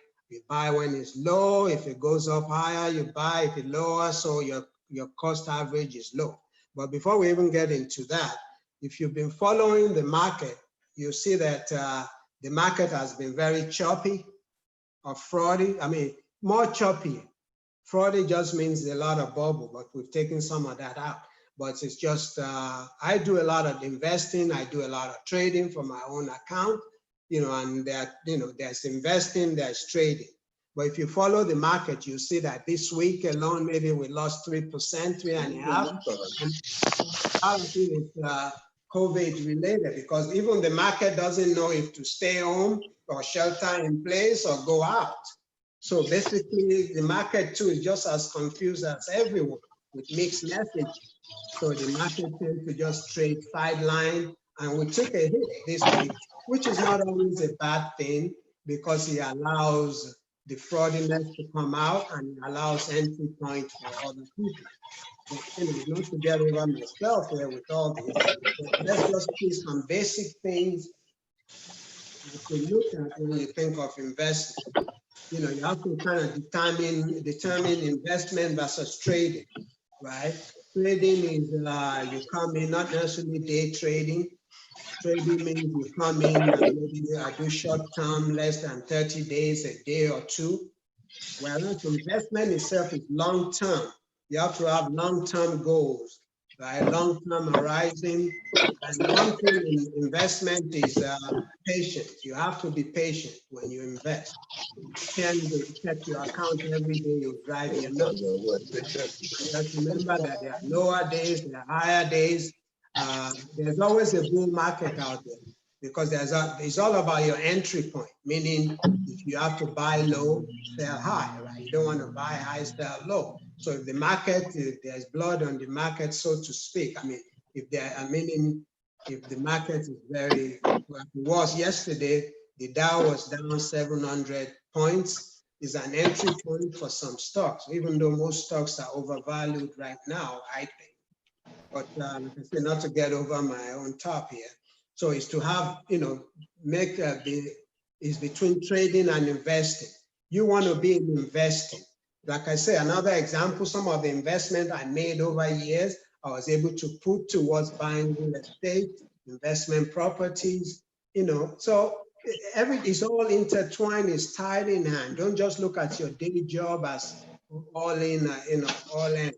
when it's low. If it goes up higher, you buy. If it lower, so your cost average is low. But before we even get into that, if you've been following the market, you see that the market has been very choppy or fraudy. I mean, more choppy. Fraudy just means a lot of bubble, but we've taken some of that out. But it's just, I do a lot of investing. I do a lot of trading for my own account, and that, there's investing, there's trading. But if you follow the market, you see that this week alone, maybe we lost 3%, 3.5%. And I think it's COVID related, because even the market doesn't know if to stay home or shelter in place or go out. So basically, the market too is just as confused as everyone with mixed messages. So the market tends to just trade sideline, and we took a hit this week, which is not always a bad thing because it allows the fraudulence to come out and allows entry points for other people. But, not to get over myself here with all this, but let's just see some basic things to look at when you think of investment. You have to kind of determine investment versus trading, right? Trading is you come in, not necessarily day trading. Trading means you come in and maybe do short term, less than 30 days, a day or two. Whereas investment itself is long term. You have to have long term goals, right? Long-term horizon. And one thing in investment is patience. You have to be patient when you invest. You can't check your account every day, you drive your nuts. Just remember that there are lower days, there are higher days. There's always a bull market out there because it's all about your entry point, meaning if you have to buy low, sell high, right? You don't want to buy high, sell low. So if the market, if there's blood on the market, so to speak, I mean, if the market is very, well, it was yesterday, the Dow was down 700 points, is an entry point for some stocks, even though most stocks are overvalued right now, I think. But not to get over my own top here. So it's to have, is between trading and investing. You want to be in investing. Like I say, another example, some of the investment I made over years, I was able to put towards buying real estate, investment properties, so it's all intertwined, it's tied in hand. Don't just look at your daily job as all in, all in.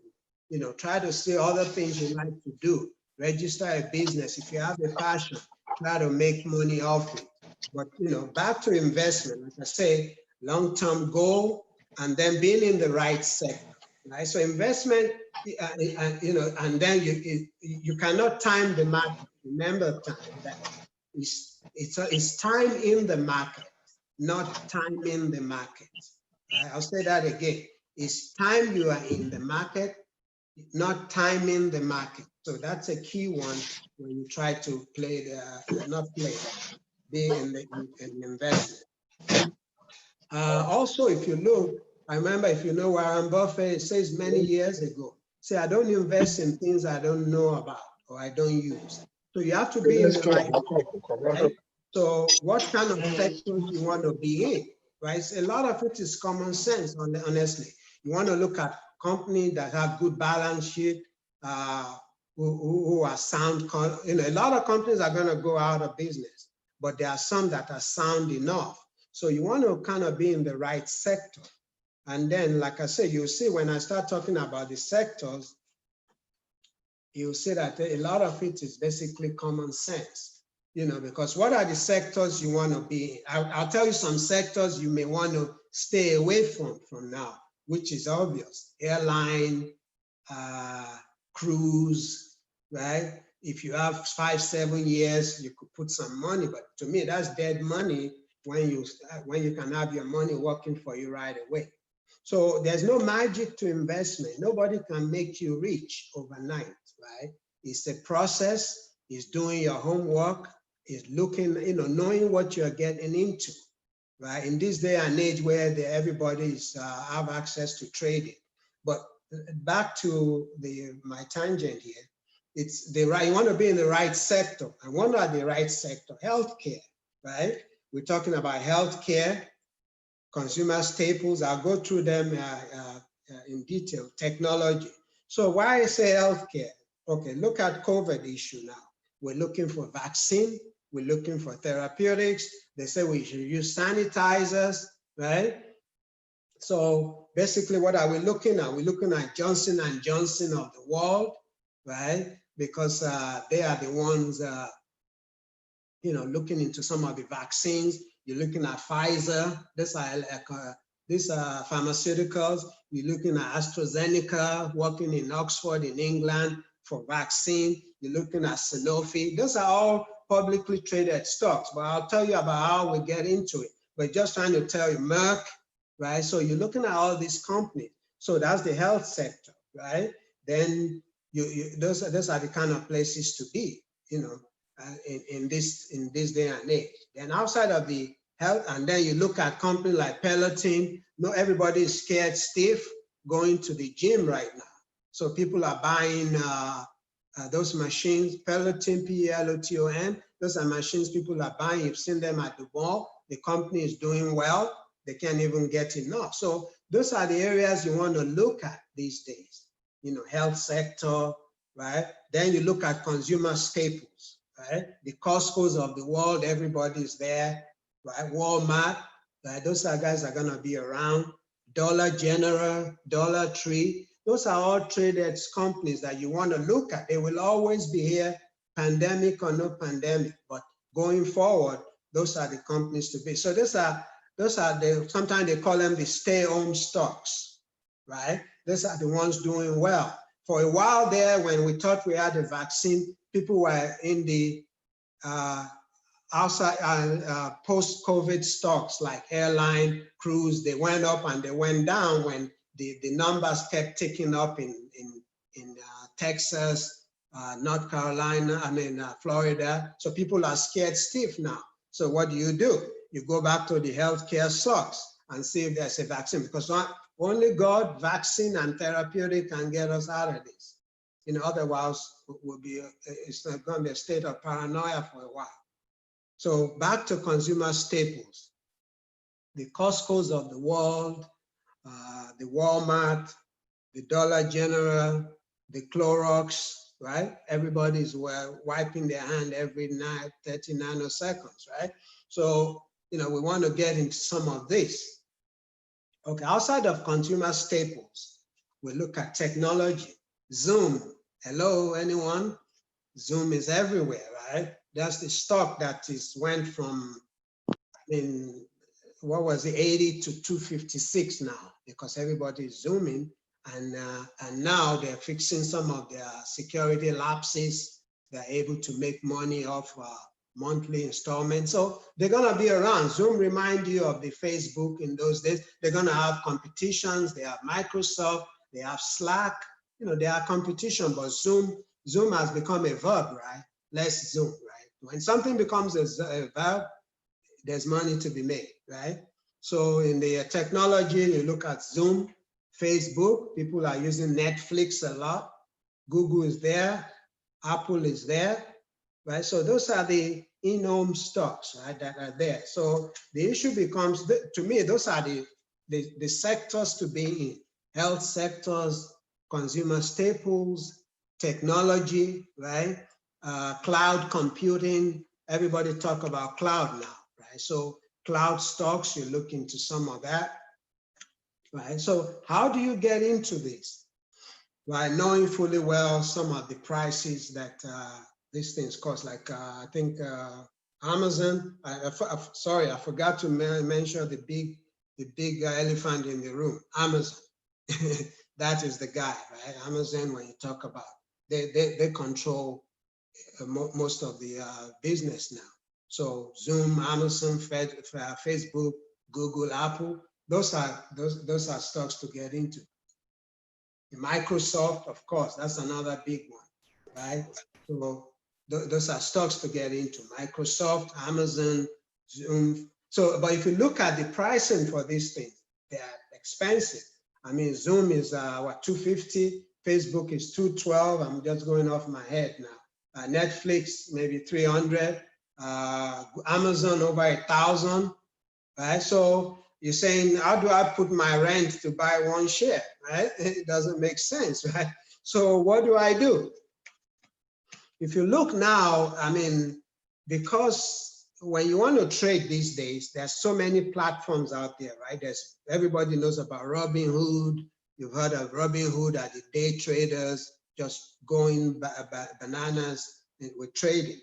Try to see other things you like to do. Register a business. If you have a passion, try to make money off it. But, back to investment, like I say, long-term goal, and then being in the right sector, right? So investment, and then you cannot time the market. Remember that it's time in the market, not time in the market. Right? I'll say that again. It's time you are in the market, not time in the market. So that's a key one when you try to be in investment. Also, if you look, I remember, if you know Warren Buffett, it says many years ago, say, I don't invest in things I don't know about or I don't use. So you have to be in the right sector, right? So what kind of sectors you want to be in, right? So a lot of it is common sense, honestly. You want to look at companies that have good balance sheet, who are sound. A lot of companies are going to go out of business, but there are some that are sound enough. So you want to kind of be in the right sector. And then, like I said, you'll see when I start talking about the sectors, you'll see that a lot of it is basically common sense, because what are the sectors you want to be in? I'll tell you some sectors you may want to stay away from now, which is obvious. Airline, cruise, right? If you have 5-7 years, you could put some money, but to me, that's dead money when you can have your money working for you right away. So there's no magic to investment. Nobody can make you rich overnight, right? It's a process. It's doing your homework. It's looking, knowing what you're getting into, right? In this day and age where everybody have access to trading. But back to my tangent here, it's you want to be in the right sector. And what are the right sector? Healthcare, right? We're talking about healthcare, consumer staples. I'll go through them in detail. Technology. So why I say healthcare? Okay, look at COVID issue now. We're looking for vaccine. We're looking for therapeutics. They say we should use sanitizers, right? So basically, what are we looking at? We're looking at Johnson & Johnson of the world, right? Because they are the ones, looking into some of the vaccines. You're looking at Pfizer. These are pharmaceuticals. You're looking at AstraZeneca, working in Oxford in England for vaccine. You're looking at Sanofi. Those are all publicly traded stocks, but I'll tell you about how we get into it. But just trying to tell you, Merck, right? So you're looking at all these companies. So that's the health sector, right? Then those are the kind of places to be, in this day and age. Then outside of the health, and then you look at companies like Peloton. Everybody is scared stiff going to the gym right now. So people are buying those machines, Peloton, Peloton. Those are machines people are buying. You've seen them at the mall. The company is doing well. They can't even get enough. So those are the areas you want to look at these days. Health sector, right? Then you look at consumer staples, right? The Costco's of the world, everybody's there, right? Walmart, right? Those guys are gonna be around. Dollar General, Dollar Tree. those are all traded companies that you want to look at. They will always be here, pandemic or no pandemic, but going forward, those are the companies to be. So those are the, sometimes they call them the stay-home stocks, right? Those are the ones doing well. For a while there, when we thought we had a vaccine, people were in the outside post-COVID stocks like airline, cruise. They went up and they went down when the numbers kept ticking up in Texas, North Carolina, Florida. So people are scared stiff now. So what do? You go back to the healthcare stocks and see if there's a vaccine, because only God, vaccine and therapeutic can get us out of this. Otherwise, it's going to be a state of paranoia for a while. So back to consumer staples, the Costco's of the world, the Walmart, the Dollar General, the Clorox, right? Everybody's wiping their hand every 30 nanoseconds, right? So, we want to get into some of this. Okay, outside of consumer staples, we look at technology. Zoom, hello, anyone? Zoom is everywhere, right? That's the stock that went from, what was it, 80 to 256 now, because everybody is Zooming, and now they're fixing some of their security lapses. They're able to make money off monthly installments. So they're gonna be around. Zoom remind you of the Facebook in those days. They're gonna have competitions. They have Microsoft, they have Slack, they are competition, but Zoom has become a verb, right? Let's Zoom, right? When something becomes a verb, there's money to be made, right? So in the technology, you look at Zoom, Facebook, people are using Netflix a lot. Google is there, Apple is there, right? So those are the in-home stocks, right, that are there. So the issue becomes, to me, those are the sectors to be in. Health sectors, consumer staples, technology, right? Cloud computing, everybody talk about cloud now, right? So cloud stocks, you look into some of that, right? So how do you get into this? Right, knowing fully well some of the prices that these things cost, like I think Amazon, sorry, I forgot to mention the big elephant in the room, Amazon. That is the guy, right? Amazon, when you talk about, they control most of the business now. So Zoom, Amazon, Facebook, Google, Apple, those are stocks to get into. Microsoft, of course, that's another big one, right? So those are stocks to get into. Microsoft, Amazon, Zoom. So, but if you look at the pricing for these things, they are expensive. I mean, Zoom is what, 250, Facebook is 212. I'm just going off my head now. Netflix, maybe 300. Amazon, over 1,000, right? So you're saying, how do I put my rent to buy one share, right? It doesn't make sense, right? So what do I do? If you look now, I mean, because when you want to trade these days, there's so many platforms out there, right? Everybody knows about Robinhood. You've heard of Robinhood, are the day traders just going bananas with trading.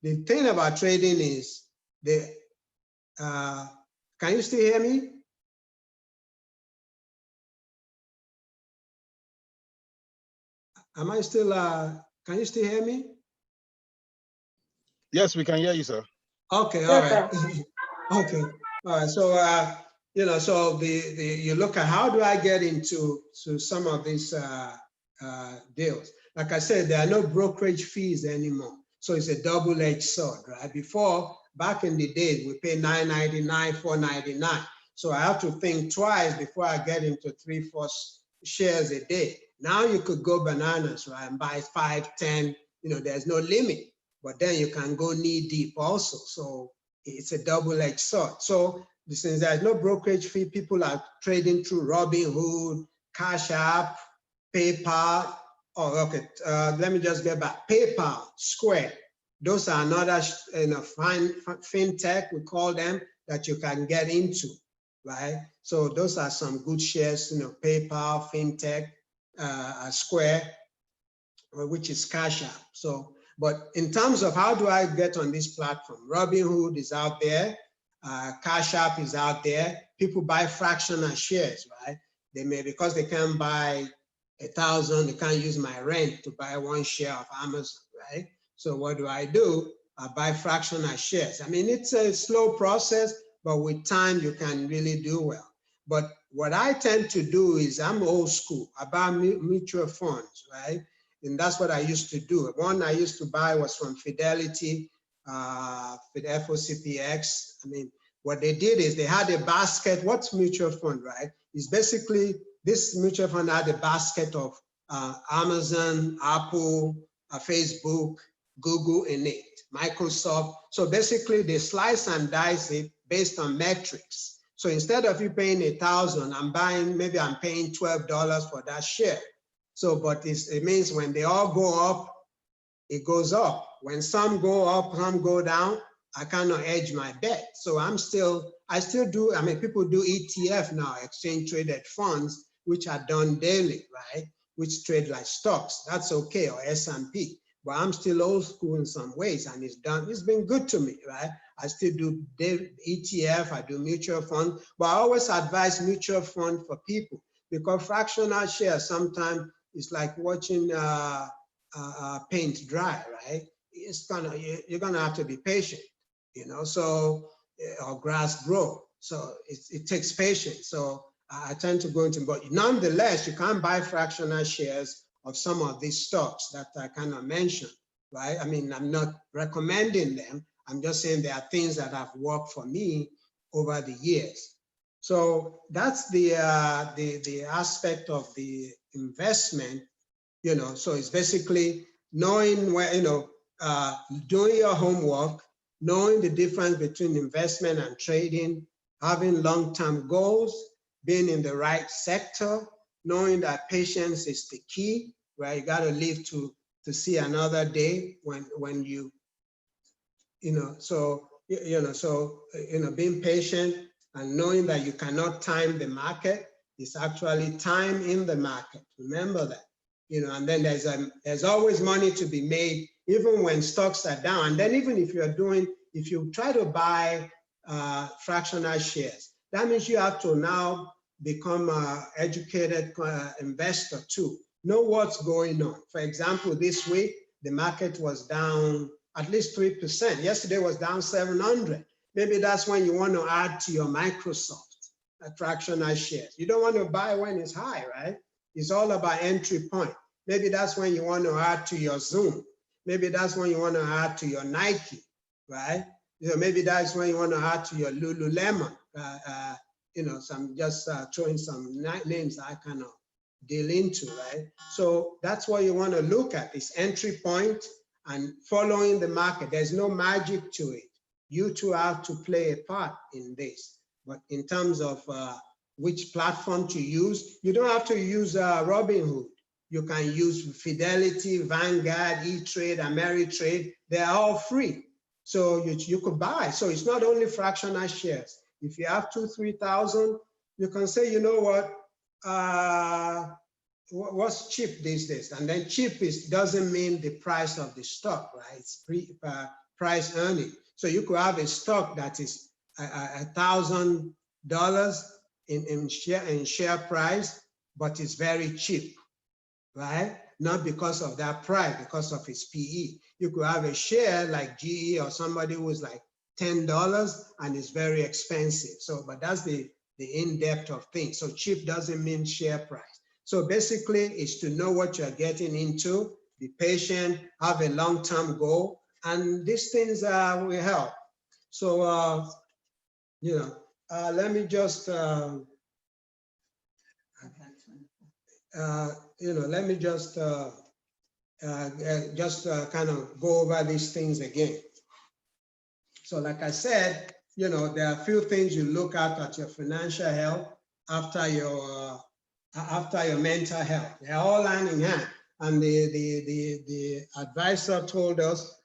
The thing about trading is can you still hear me? Am I still, can you still hear me? Yes, we can hear you, sir. Okay, all right. Okay, all right. So, so you look at how do I get into some of these deals? Like I said, there are no brokerage fees anymore. So it's a double-edged sword, right? Before, back in the days, we pay $9.99, $4.99. So I have to think twice before I get into 3-4 shares a day. Now you could go bananas, right, and buy 5, 10, there's no limit, but then you can go knee deep also. So it's a double-edged sword. So since there's no brokerage fee, people are trading through Robinhood, Cash App, PayPal. Oh, okay, let me just get back. PayPal, Square, those are another fintech, we call them, that you can get into, right? So those are some good shares, PayPal, fintech. Square, which is Cash App. So, but in terms of how do I get on this platform, Robinhood is out there, Cash App is out there. People buy fractional shares, right? They may, because they can't buy 1,000, they can't use my rent to buy 1 share of Amazon, right? So what do? I buy fractional shares. I mean, it's a slow process, but with time, you can really do well. But what I tend to do is, I'm old school about mutual funds, right? And that's what I used to do. One I used to buy was from Fidelity, with FOCPX. I mean, what they did is they had a basket. What's mutual fund, right? It's basically, this mutual fund had a basket of Amazon, Apple, Facebook, Google in it, Microsoft. So basically they slice and dice it based on metrics. So instead of you paying 1,000, maybe I'm paying $12 for that share. So, but it means when they all go up, it goes up. When some go up, some go down, I cannot hedge my bet. So I still do, I mean, people do ETF now, exchange traded funds, which are done daily, right? Which trade like stocks, that's okay, or S&P. But I'm still old school in some ways, and it's been good to me, right? I still do ETF, I do mutual fund, but I always advise mutual fund for people, because fractional shares sometimes it's like watching paint dry, right? You're gonna have to be patient, you know, so, or grass grow. So it takes patience. So I tend to go into, but nonetheless, you can't buy fractional shares of some of these stocks that I cannot mention, right? I mean, I'm not recommending them. I'm just saying there are things that have worked for me over the years. So that's the aspect of the investment, you know. So it's basically knowing where, you know, doing your homework, knowing the difference between investment and trading, having long-term goals, being in the right sector, knowing that patience is the key, right? You got to live to see another day when you know, so, being patient and knowing that you cannot time the market is actually time in the market. Remember that, you know, and then there's always money to be made, even when stocks are down. And then even if you try to buy fractional shares, that means you have to now become an educated investor too. Know what's going on. For example, this week, the market was down at least 3%. Yesterday was down 700. Maybe that's when you want to add to your Microsoft fractional shares. You don't want to buy when it's high, right? It's all about entry point. Maybe that's when you want to add to your Zoom. Maybe that's when you want to add to your Nike, right? You know, maybe that's when you want to add to your Lululemon. You know, so I'm just throwing some names I cannot deal into, right? So that's what you want to look at, is entry point and following the market. There's no magic to it. You two have to play a part in this. But in terms of which platform to use, you don't have to use Robinhood. You can use Fidelity, Vanguard, E-Trade, Ameritrade. They're all free. So you could buy. So it's not only fractional shares. If you have 2,000, 3,000, you can say, you know what, what's cheap these days? And then cheap doesn't mean the price of the stock, right? It's price earning. So you could have a stock that is $1,000 in share price, but it's very cheap, right? Not because of that price, because of its PE. You could have a share like GE or somebody who's like $10 and it's very expensive. So, but that's the in-depth of things. So cheap doesn't mean share price. So basically it's to know what you're getting into, be patient, have a long-term goal, and these things will help. So, you know, let me just, let me just kind of go over these things again. So like I said, you know, there are a few things you look at your financial health after your mental health. They're all hand in hand. And the advisor told us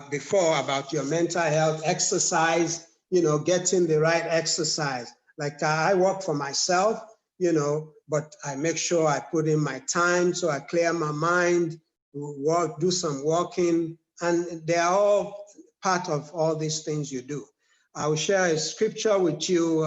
before about your mental health, exercise, you know, getting the right exercise. Like I work for myself, you know, but I make sure I put in my time, so I clear my mind, work, do some walking, and they are all part of all these things you do. I will share a scripture with you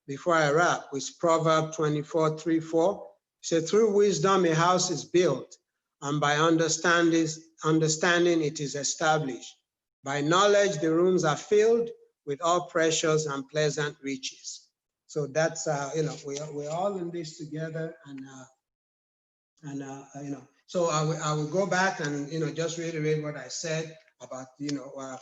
before I wrap, with Proverbs 24:3-4. It says, through wisdom a house is built, and by understanding it is established. By knowledge the rooms are filled with all precious and pleasant riches. So that's, we're all in this together, so I will go back and, just reiterate what I said about,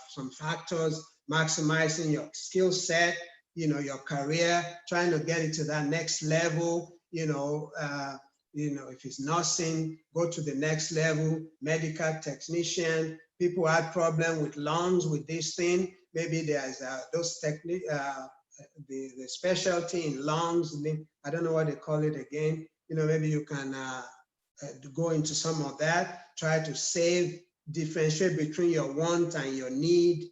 some factors: maximizing your skill set, your career, trying to get into that next level, if it's nursing, go to the next level, medical technician. People had problem with lungs with this thing. Maybe there's those technique, the specialty in lungs. I don't know what they call it again. Maybe you can go into some of that. Try to save, differentiate between your want and your need.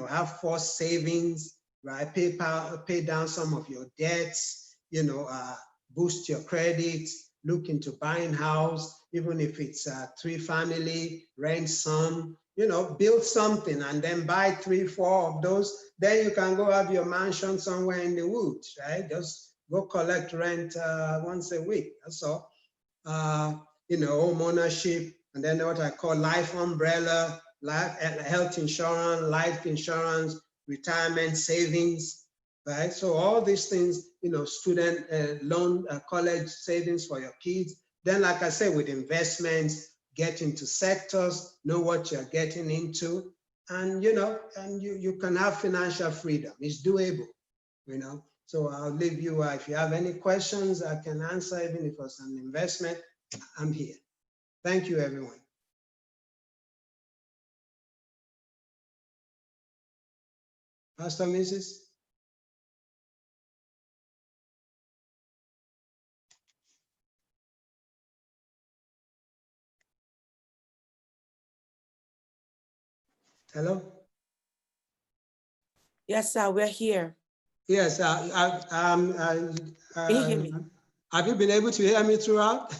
Have forced savings, right? Pay down some of your debts. Boost your credit. Look into buying house, even if it's 3-family, rent some. Build something and then buy 3-4 of those. Then you can go have your mansion somewhere in the woods, right? Just go collect rent once a week. That's all. Home ownership, and then what I call life umbrella, health insurance, life insurance, retirement savings, right? So all these things, student loan, college savings for your kids. Then, like I said, with investments, get into sectors, know what you're getting into, and you can have financial freedom. It's doable, So I'll leave you, if you have any questions, I can answer. Even if it's an investment, I'm here. Thank you, everyone. Pastor Mrs. Hello? Yes, sir, we're here. Yes, Can you hear me? have you been able to hear me throughout?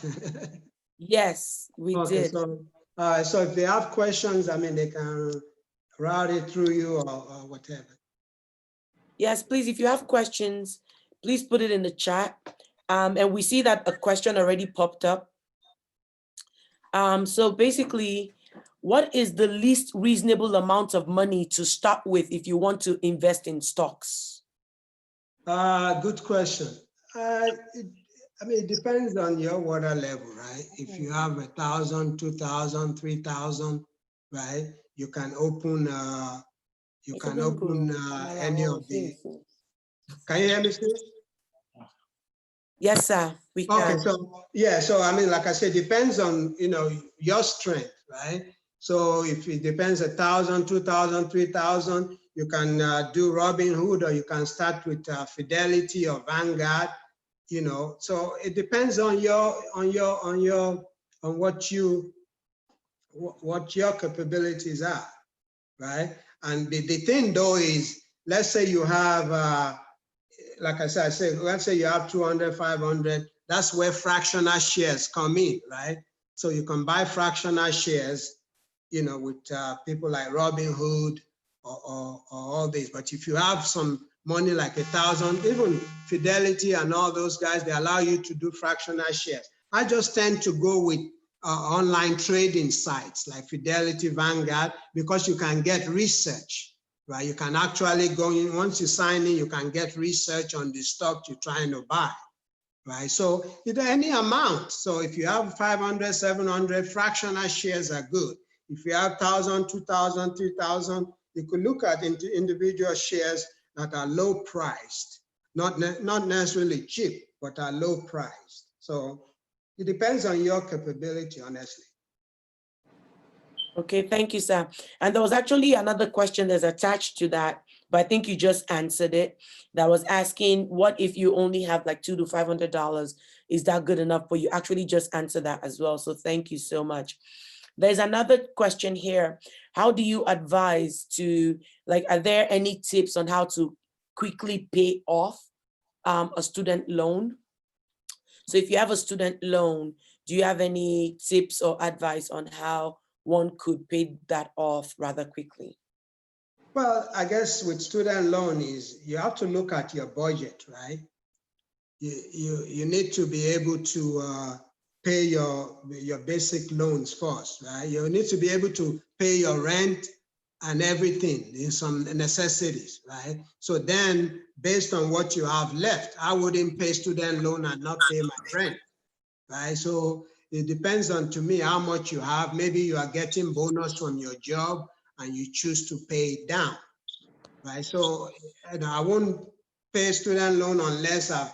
Yes, we did. So if they have questions, they can route it through you or whatever. Yes, please, if you have questions, please put it in the chat. And we see that a question already popped up. So basically, what is the least reasonable amount of money to start with if you want to invest in stocks? Good question. It depends on your water level, right? If you have 1,000, 2,000, 3,000, right? You can open any of the. Can you hear me, Steve? Yes, sir, we can. Okay, so like I said, depends on your strength, right? So if it depends 1,000, 2,000, 3,000, you can do Robinhood, or you can start with Fidelity or Vanguard. So it depends on what your capabilities are, right? And the thing though is, let's say you have, like I said, let's say you have 200, 500, that's where fractional shares come in, right? So you can buy fractional shares, with people like Robinhood or all this. But if you have some money like 1,000, even Fidelity and all those guys, they allow you to do fractional shares. I just tend to go with online trading sites like Fidelity, Vanguard, because you can get research, right? You can actually go in, once you sign in, you can get research on the stock you're trying to buy, right? So any amount. So if you have 500, 700, fractional shares are good. If you have 1,000, 2,000, 3,000, you could look at individual shares that are low priced, not necessarily cheap, but are low priced. So it depends on your capability, honestly. Okay, thank you, sir. And there was actually another question that's attached to that, but I think you just answered it. That was asking, what if you only have like $200 to $500? Is that good enough? But you actually just answered that as well. So thank you so much. There's another question here. How do you advise to, are there any tips on how to quickly pay off a student loan? So if you have a student loan, do you have any tips or advice on how one could pay that off rather quickly? Well, I guess with student loan is you have to look at your budget, right? You need to be able to pay your basic loans first, right? You need to be able to pay your rent and everything in some necessities, right? So then based on what you have left, I wouldn't pay student loan and not pay my rent, right? So it depends on, to me, how much you have. Maybe you are getting bonus from your job and you choose to pay it down, right? So I won't pay student loan unless I've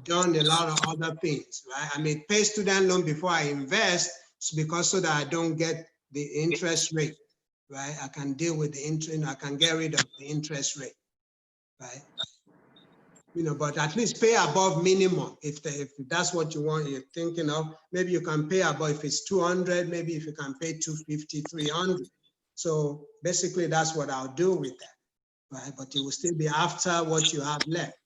done a lot of other things, right? I may pay student loan before I invest because so that I don't get the interest rate, right? I can deal with the interest, I can get rid of the interest rate, right? But at least pay above minimum. If that's what you want, you're thinking of, maybe you can pay above. If it's 200, maybe if you can pay 250, 300. So basically that's what I'll do with that, right? But it will still be after what you have left.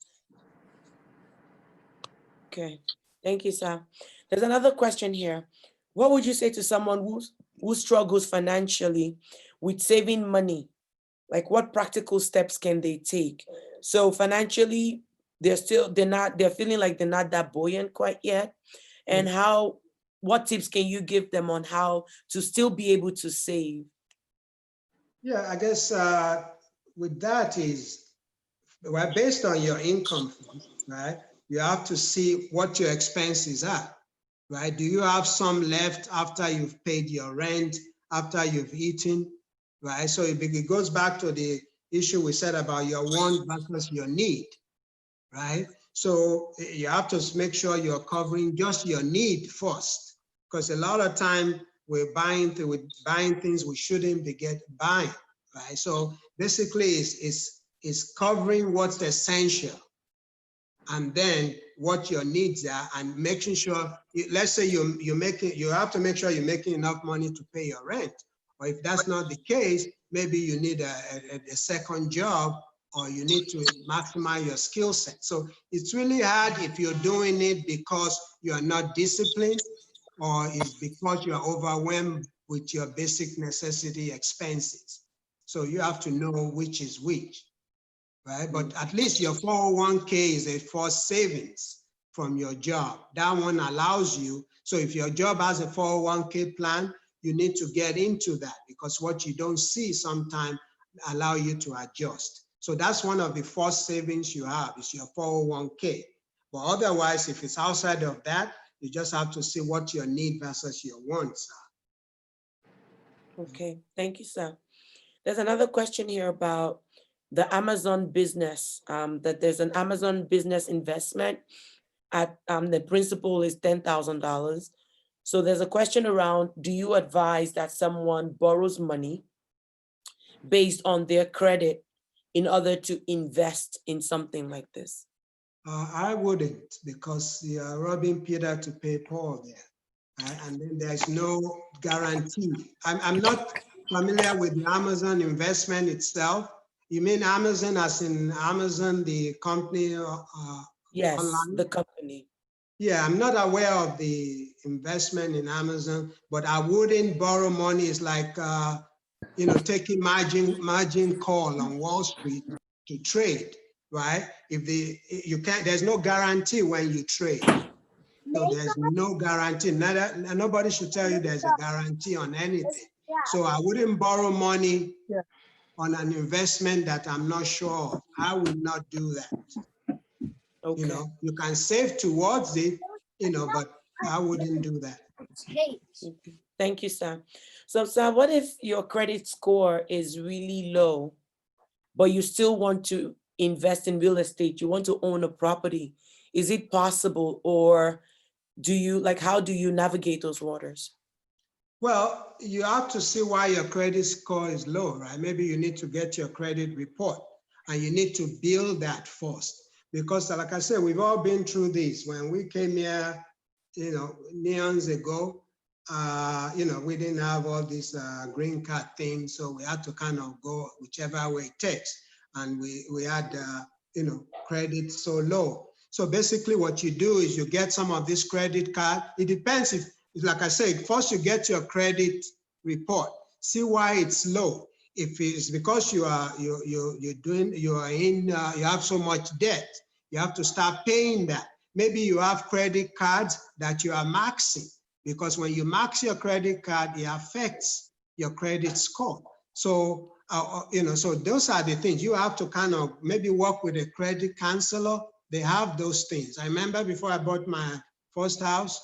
Okay, thank you, sir. There's another question here. What would you say to someone who struggles financially with saving money? Like, what practical steps can they take? So financially, they're feeling like they're not that buoyant quite yet. And what tips can you give them on how to still be able to save? Yeah, I guess with that is, well, based on your income, right? You have to see what your expenses are, right? Do you have some left after you've paid your rent, after you've eaten, right? So it goes back to the issue we said about your want versus your need, right? So you have to make sure you're covering just your need first, because a lot of time we're buying things we shouldn't be buying, right? So basically it's covering what's essential, and then what your needs are, and making sure, let's say you have to make sure you're making enough money to pay your rent. Or if that's not the case, maybe you need a second job, or you need to maximize your skill set. So it's really hard if you're doing it because you are not disciplined, or it's because you are overwhelmed with your basic necessity expenses. So you have to know which is which, right? But at least your 401k is a forced savings from your job. That one allows you. So if your job has a 401k plan, you need to get into that, because what you don't see sometimes allow you to adjust. So that's one of the forced savings you have, is your 401k. But otherwise, if it's outside of that, you just have to see what your need versus your wants are. Okay, thank you, sir. There's another question here about the Amazon business, that there's an Amazon business investment at the principal is $10,000. So there's a question around, do you advise that someone borrows money based on their credit in order to invest in something like this? I wouldn't, because you are robbing Peter to pay Paul there. And then there's no guarantee. I'm not familiar with the Amazon investment itself. You mean Amazon as in Amazon, the company? Yes, online? the company. Yeah, I'm not aware of the investment in Amazon, but I wouldn't borrow money. It's like, taking margin call on Wall Street to trade, right? There's no guarantee when you trade. So there's no guarantee. Nobody should tell you there's a guarantee on anything. So I wouldn't borrow money on an investment that I'm not sure of. I would not do that. Okay. You can save towards it, but I wouldn't do that. Thank you, sir. So, sir, what if your credit score is really low, but you still want to invest in real estate? You want to own a property. Is it possible, or how do you navigate those waters? Well, you have to see why your credit score is low, right? Maybe you need to get your credit report, and you need to build that first. Because like I said, we've all been through this. When we came here, years ago, we didn't have all this green card thing. So we had to kind of go whichever way it takes. And we had, credit so low. So basically what you do is you get some of this credit card. It depends if, like I said, first you get your credit report, see why it's low. If it's because you have so much debt, you have to start paying that. Maybe you have credit cards that you are maxing, because when you max your credit card, it affects your credit score. So, so those are the things you have to kind of maybe work with a credit counselor. They have those things. I remember before I bought my first house,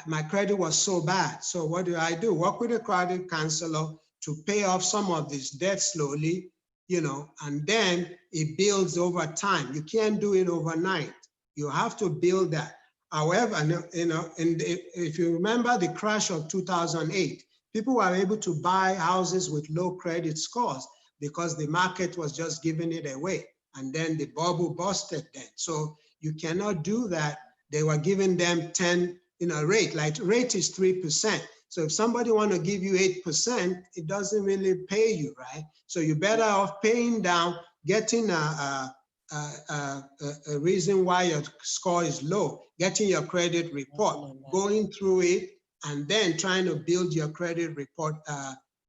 my credit was so bad. So what do? Work with a credit counselor to pay off some of this debt slowly, and then it builds over time. You can't do it overnight. You have to build that. However, and if you remember the crash of 2008, people were able to buy houses with low credit scores because the market was just giving it away. And then the bubble busted then. So you cannot do that. They were giving them 10, rate, like rate is 3%. So if somebody want to give you 8%, it doesn't really pay you, right? So you're better off paying down, getting a reason why your score is low, getting your credit report, going through it, and then trying to build your credit report,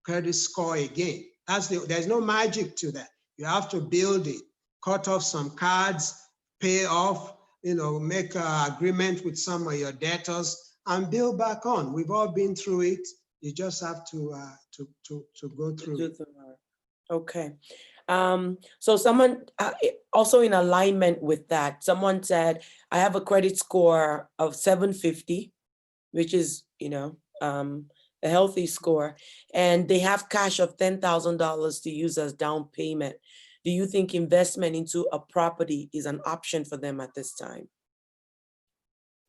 credit score again. There's no magic to that. You have to build it, cut off some cards, pay off, make an agreement with some of your debtors, and build back on. We've all been through it. You just have to go through it. Okay. So someone also in alignment with that, someone said, I have a credit score of 750, which is, a healthy score, and they have cash of $10,000 to use as down payment. Do you think investment into a property is an option for them at this time?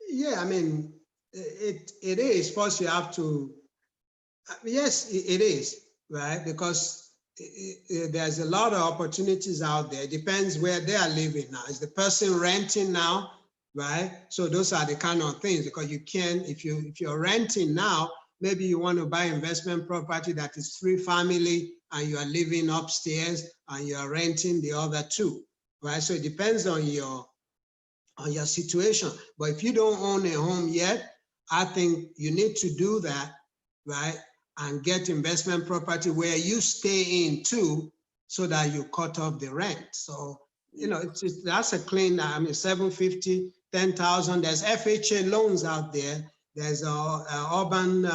Yeah, I mean, it is. First, you have to, yes, it is, right? Because there's a lot of opportunities out there. It depends where they are living now. Is the person renting now, right? So those are the kind of things, because you can, if you're renting now, maybe you want to buy investment property that is 3-family and you are living upstairs and you are renting the other 2, right? So it depends on your situation. But if you don't own a home yet, I think you need to do that, right? And get investment property where you stay in too, so that you cut off the rent. So, that's a clean, 750, 10,000. There's FHA loans out there. There's a urban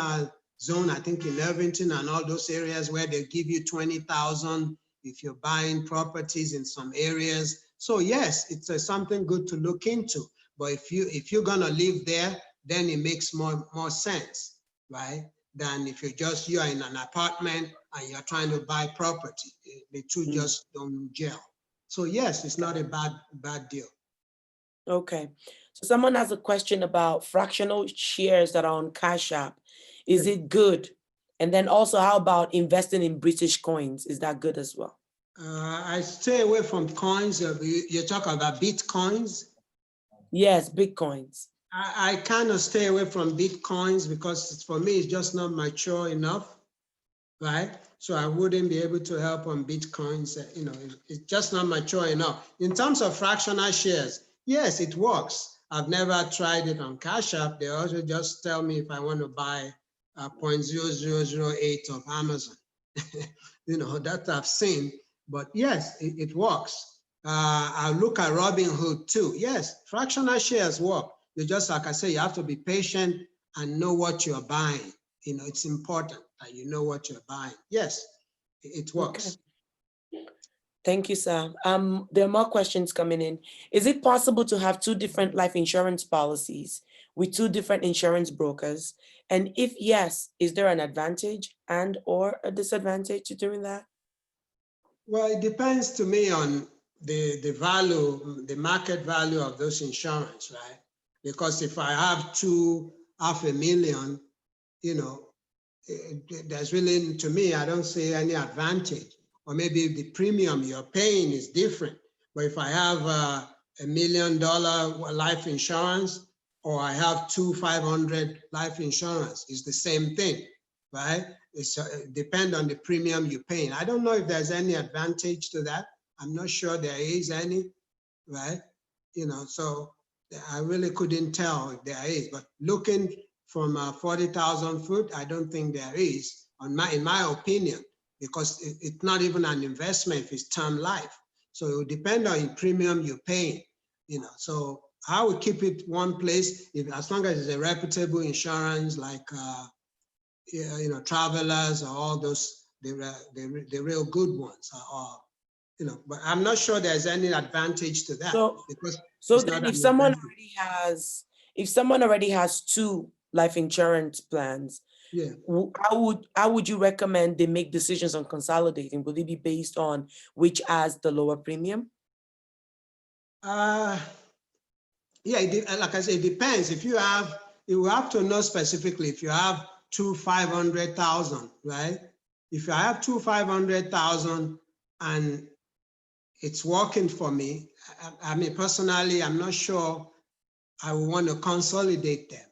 zone, I think in Irvington and all those areas, where they give you 20,000 if you're buying properties in some areas. So yes, it's something good to look into. But if you're gonna live there, then it makes more sense, right? Than if you are in an apartment and you're trying to buy property. The two just don't gel. So yes, it's not a bad deal. Okay. So someone has a question about fractional shares that are on Cash App. Is it good? And then also, how about investing in British coins? Is that good as well? I stay away from coins. You're talking about Bitcoins? Yes, Bitcoins. I kind of stay away from Bitcoins because for me, it's just not mature enough, right? So I wouldn't be able to help on Bitcoins. It's just not mature enough. In terms of fractional shares, yes, it works. I've never tried it on Cash App. They also just tell me if I want to buy 0.0008 of Amazon. That I've seen. But yes, it works. I look at Robinhood too. Yes, fractional shares work. You just, like I say, you have to be patient and know what you're buying. It's important that you know what you're buying. Yes, it works. Okay. Thank you, sir. There are more questions coming in. Is it possible to have 2 different life insurance policies with 2 different insurance brokers? And if yes, is there an advantage and or a disadvantage to doing that? Well, it depends to me on the value, the market value of those insurance, right? Because if I have 500,000, there's really, to me, I don't see any advantage. Or maybe the premium you're paying is different. But if I have $1 million life insurance, or I have 500 life insurance, it's the same thing, right? It depends on the premium you're paying. I don't know if there's any advantage to that. I'm not sure there is any, right? So I really couldn't tell if there is, but looking from 40,000 foot, I don't think there is, in my opinion, because it's not even an investment if it's term life. So it will depend on the premium you're paying, So I would keep it one place, as long as it's a reputable insurance, like Travelers or all those, the real good ones, but I'm not sure there's any advantage to that, because so then if someone already has 2 life insurance plans, yeah, how would you recommend they make decisions on consolidating? Will it be based on which has the lower premium? Yeah, like I said, it depends. If you have to know specifically if you have 500,000, right? If I have 500,000 and it's working for me, I mean, personally, I'm not sure I would want to consolidate them.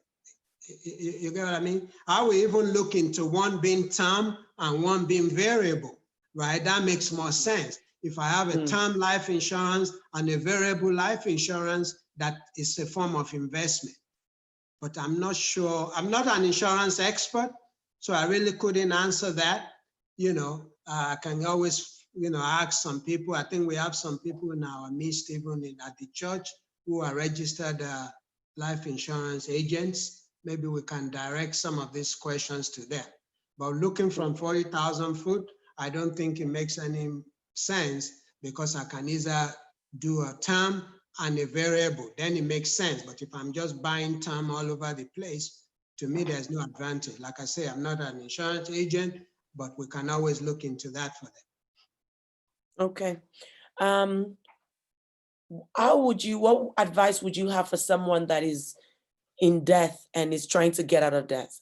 You get what I mean? I will even look into one being term and one being variable, right? That makes more sense. If I have a term life insurance and a variable life insurance, that is a form of investment. But I'm not sure, I'm not an insurance expert, so I really couldn't answer that. I can always, ask some people. I think we have some people in our midst, even at the church, who are registered life insurance agents. Maybe we can direct some of these questions to them. But looking from 40,000 foot, I don't think it makes any sense, because I can either do a term and a variable, then it makes sense. But if I'm just buying term all over the place, to me, there's no advantage. Like I say, I'm not an insurance agent, but we can always look into that for them. Okay. What advice would you have for someone that is in debt and is trying to get out of debt?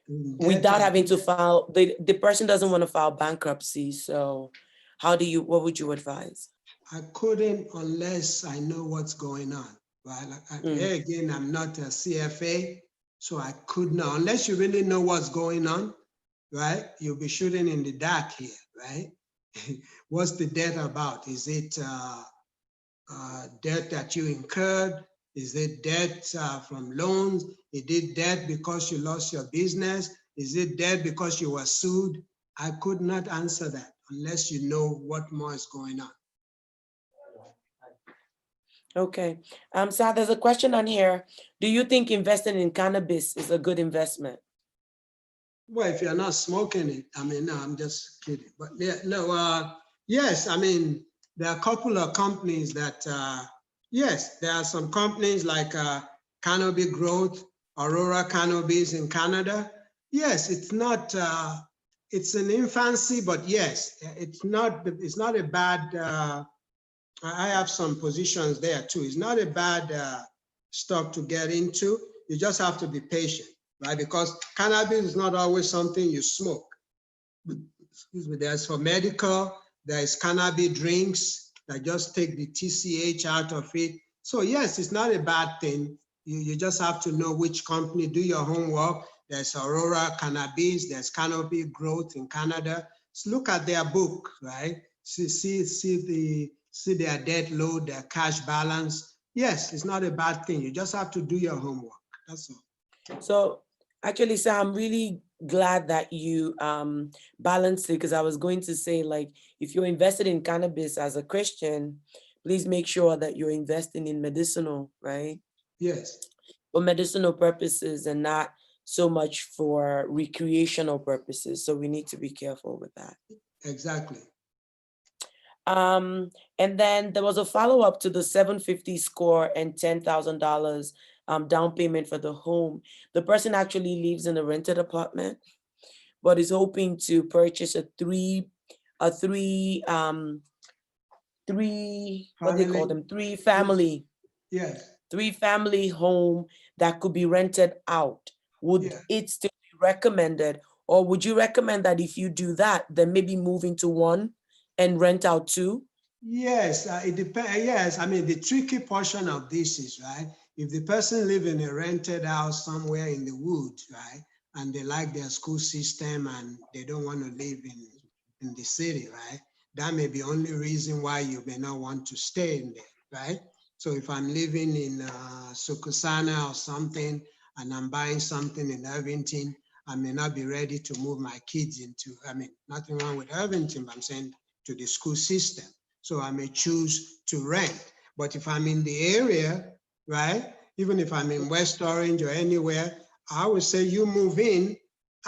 Without having to file, the person doesn't want to file bankruptcy. So what would you advise? I couldn't unless I know what's going on, right? Here again, I'm not a CFA, so I could not, unless you really know what's going on, right? You'll be shooting in the dark here, right? What's the debt about? Is it debt that you incurred? Is it debt from loans? Is it debt because you lost your business? Is it debt because you were sued? I could not answer that unless you know what more is going on. Okay. So there's a question on here. Do you think investing in cannabis is a good investment? Well, if you're not smoking it, I mean, no, I'm just kidding. But yeah, no, yes, I mean, there are a couple of companies that, yes, there are some companies like Canopy Growth, Aurora Cannabis in Canada. Yes, it's not, it's an infancy, but yes, it's not a bad, I have some positions there too. It's not a bad stock to get into. You just have to be patient, right? Because cannabis is not always something you smoke. Excuse me, there's for medical, there's cannabis drinks that just take the TCH out of it. So yes, it's not a bad thing. You just have to know which company, do your homework. There's Aurora Cannabis, there's Canopy Growth in Canada. So look at their book, right? See their debt load, their cash balance. Yes, it's not a bad thing. You just have to do your homework. That's all. So actually, sir, I'm really glad that you balanced it, because I was going to say, like, if you're invested in cannabis as a Christian, please make sure that you're investing in medicinal, right? Yes. For medicinal purposes and not so much for recreational purposes. So we need to be careful with that. Exactly. And then there was a follow-up to the 750 score and $10,000 down payment for the home. The person actually lives in a rented apartment, but is hoping to purchase a three family. Yes. 3-family home that could be rented out. Would it still be recommended, or would you recommend that if you do that, then maybe move into one and rent out 2? Yes, it depends. Yes, I mean, the tricky portion of this is, right, if the person lives in a rented house somewhere in the woods, right, and they like their school system and they don't want to live in the city, right, that may be only reason why you may not want to stay in there, right? So if I'm living in Sukusana or something, and I'm buying something in Irvington, I may not be ready to move my kids into, I mean, nothing wrong with Irvington, but I'm saying to the school system. So I may choose to rent. But if I'm in the area, right, even if I'm in West Orange or anywhere, I would say you move in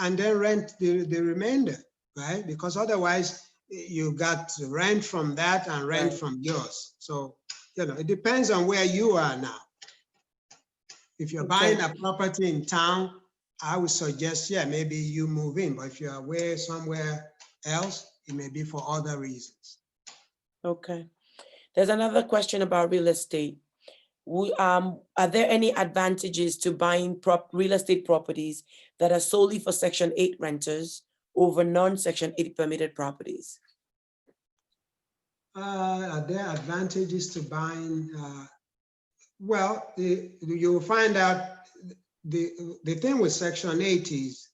and then rent the remainder, right? Because otherwise you got to rent from that and rent from yours. So, you know, it depends on where you are now. If you're buying a property in town, I would suggest, yeah, maybe you move in, but if you're away somewhere else, it may be for other reasons. Okay. There's another question about real estate. Are there any advantages to buying real estate properties that are solely for Section 8 renters over non-Section 8 permitted properties? Are there advantages to buying? Well, you'll find out the thing with Section 8 is,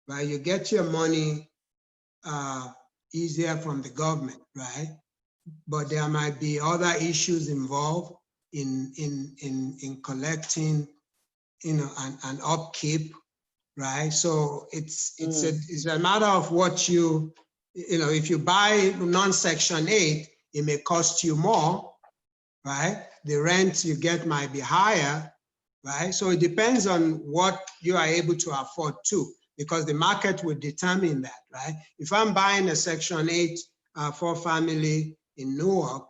right, you get your money easier from the government, right? But there might be other issues involved in collecting, you know, and upkeep, right? So it's a matter of what you know, if you buy non-Section 8, it may cost you more, right? The rent you get might be higher, right? So it depends on what you are able to afford too, because the market will determine that, right? If I'm buying a Section 8 4-family in Newark,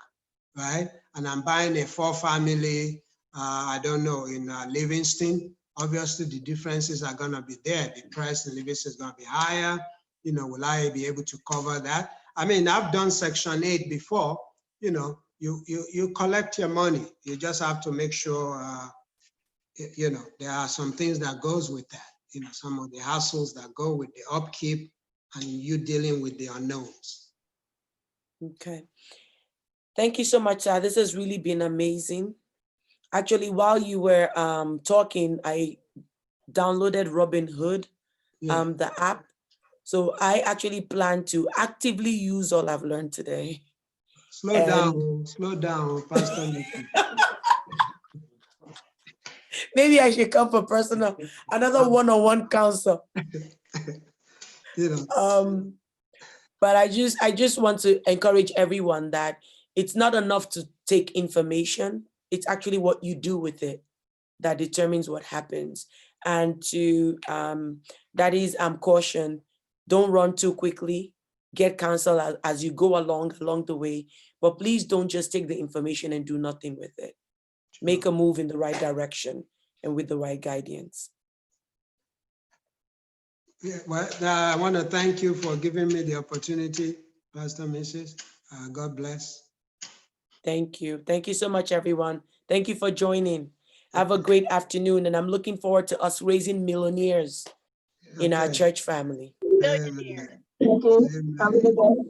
right? And I'm buying a 4-family, I don't know, in Livingston, obviously the differences are gonna be there. The price in Livingston is gonna be higher. You know, will I be able to cover that? I mean, I've done Section 8 before, you know, you collect your money. You just have to make sure, you know, there are some things that goes with that. You know, some of the hassles that go with the upkeep and you dealing with the unknowns. Okay. Thank you so much, sir. This has really been amazing. Actually, while you were talking, I downloaded Robinhood, the app. So I actually plan to actively use all I've learned today. Slow down, Pastor Nikki. Maybe I should come for another one-on-one counsel. You know. But I just want to encourage everyone that it's not enough to take information. It's actually what you do with it that determines what happens. And to that is caution. Don't run too quickly. Get counsel as you go along the way. But please don't just take the information and do nothing with it. Make a move in the right direction and with the right guidance. Yeah, well, I want to thank you for giving me the opportunity, Pastor Mrs. God bless. Thank you. Thank you so much, everyone. Thank you for joining. Have a great afternoon, and I'm looking forward to us raising millionaires in our church family. Amen. Amen.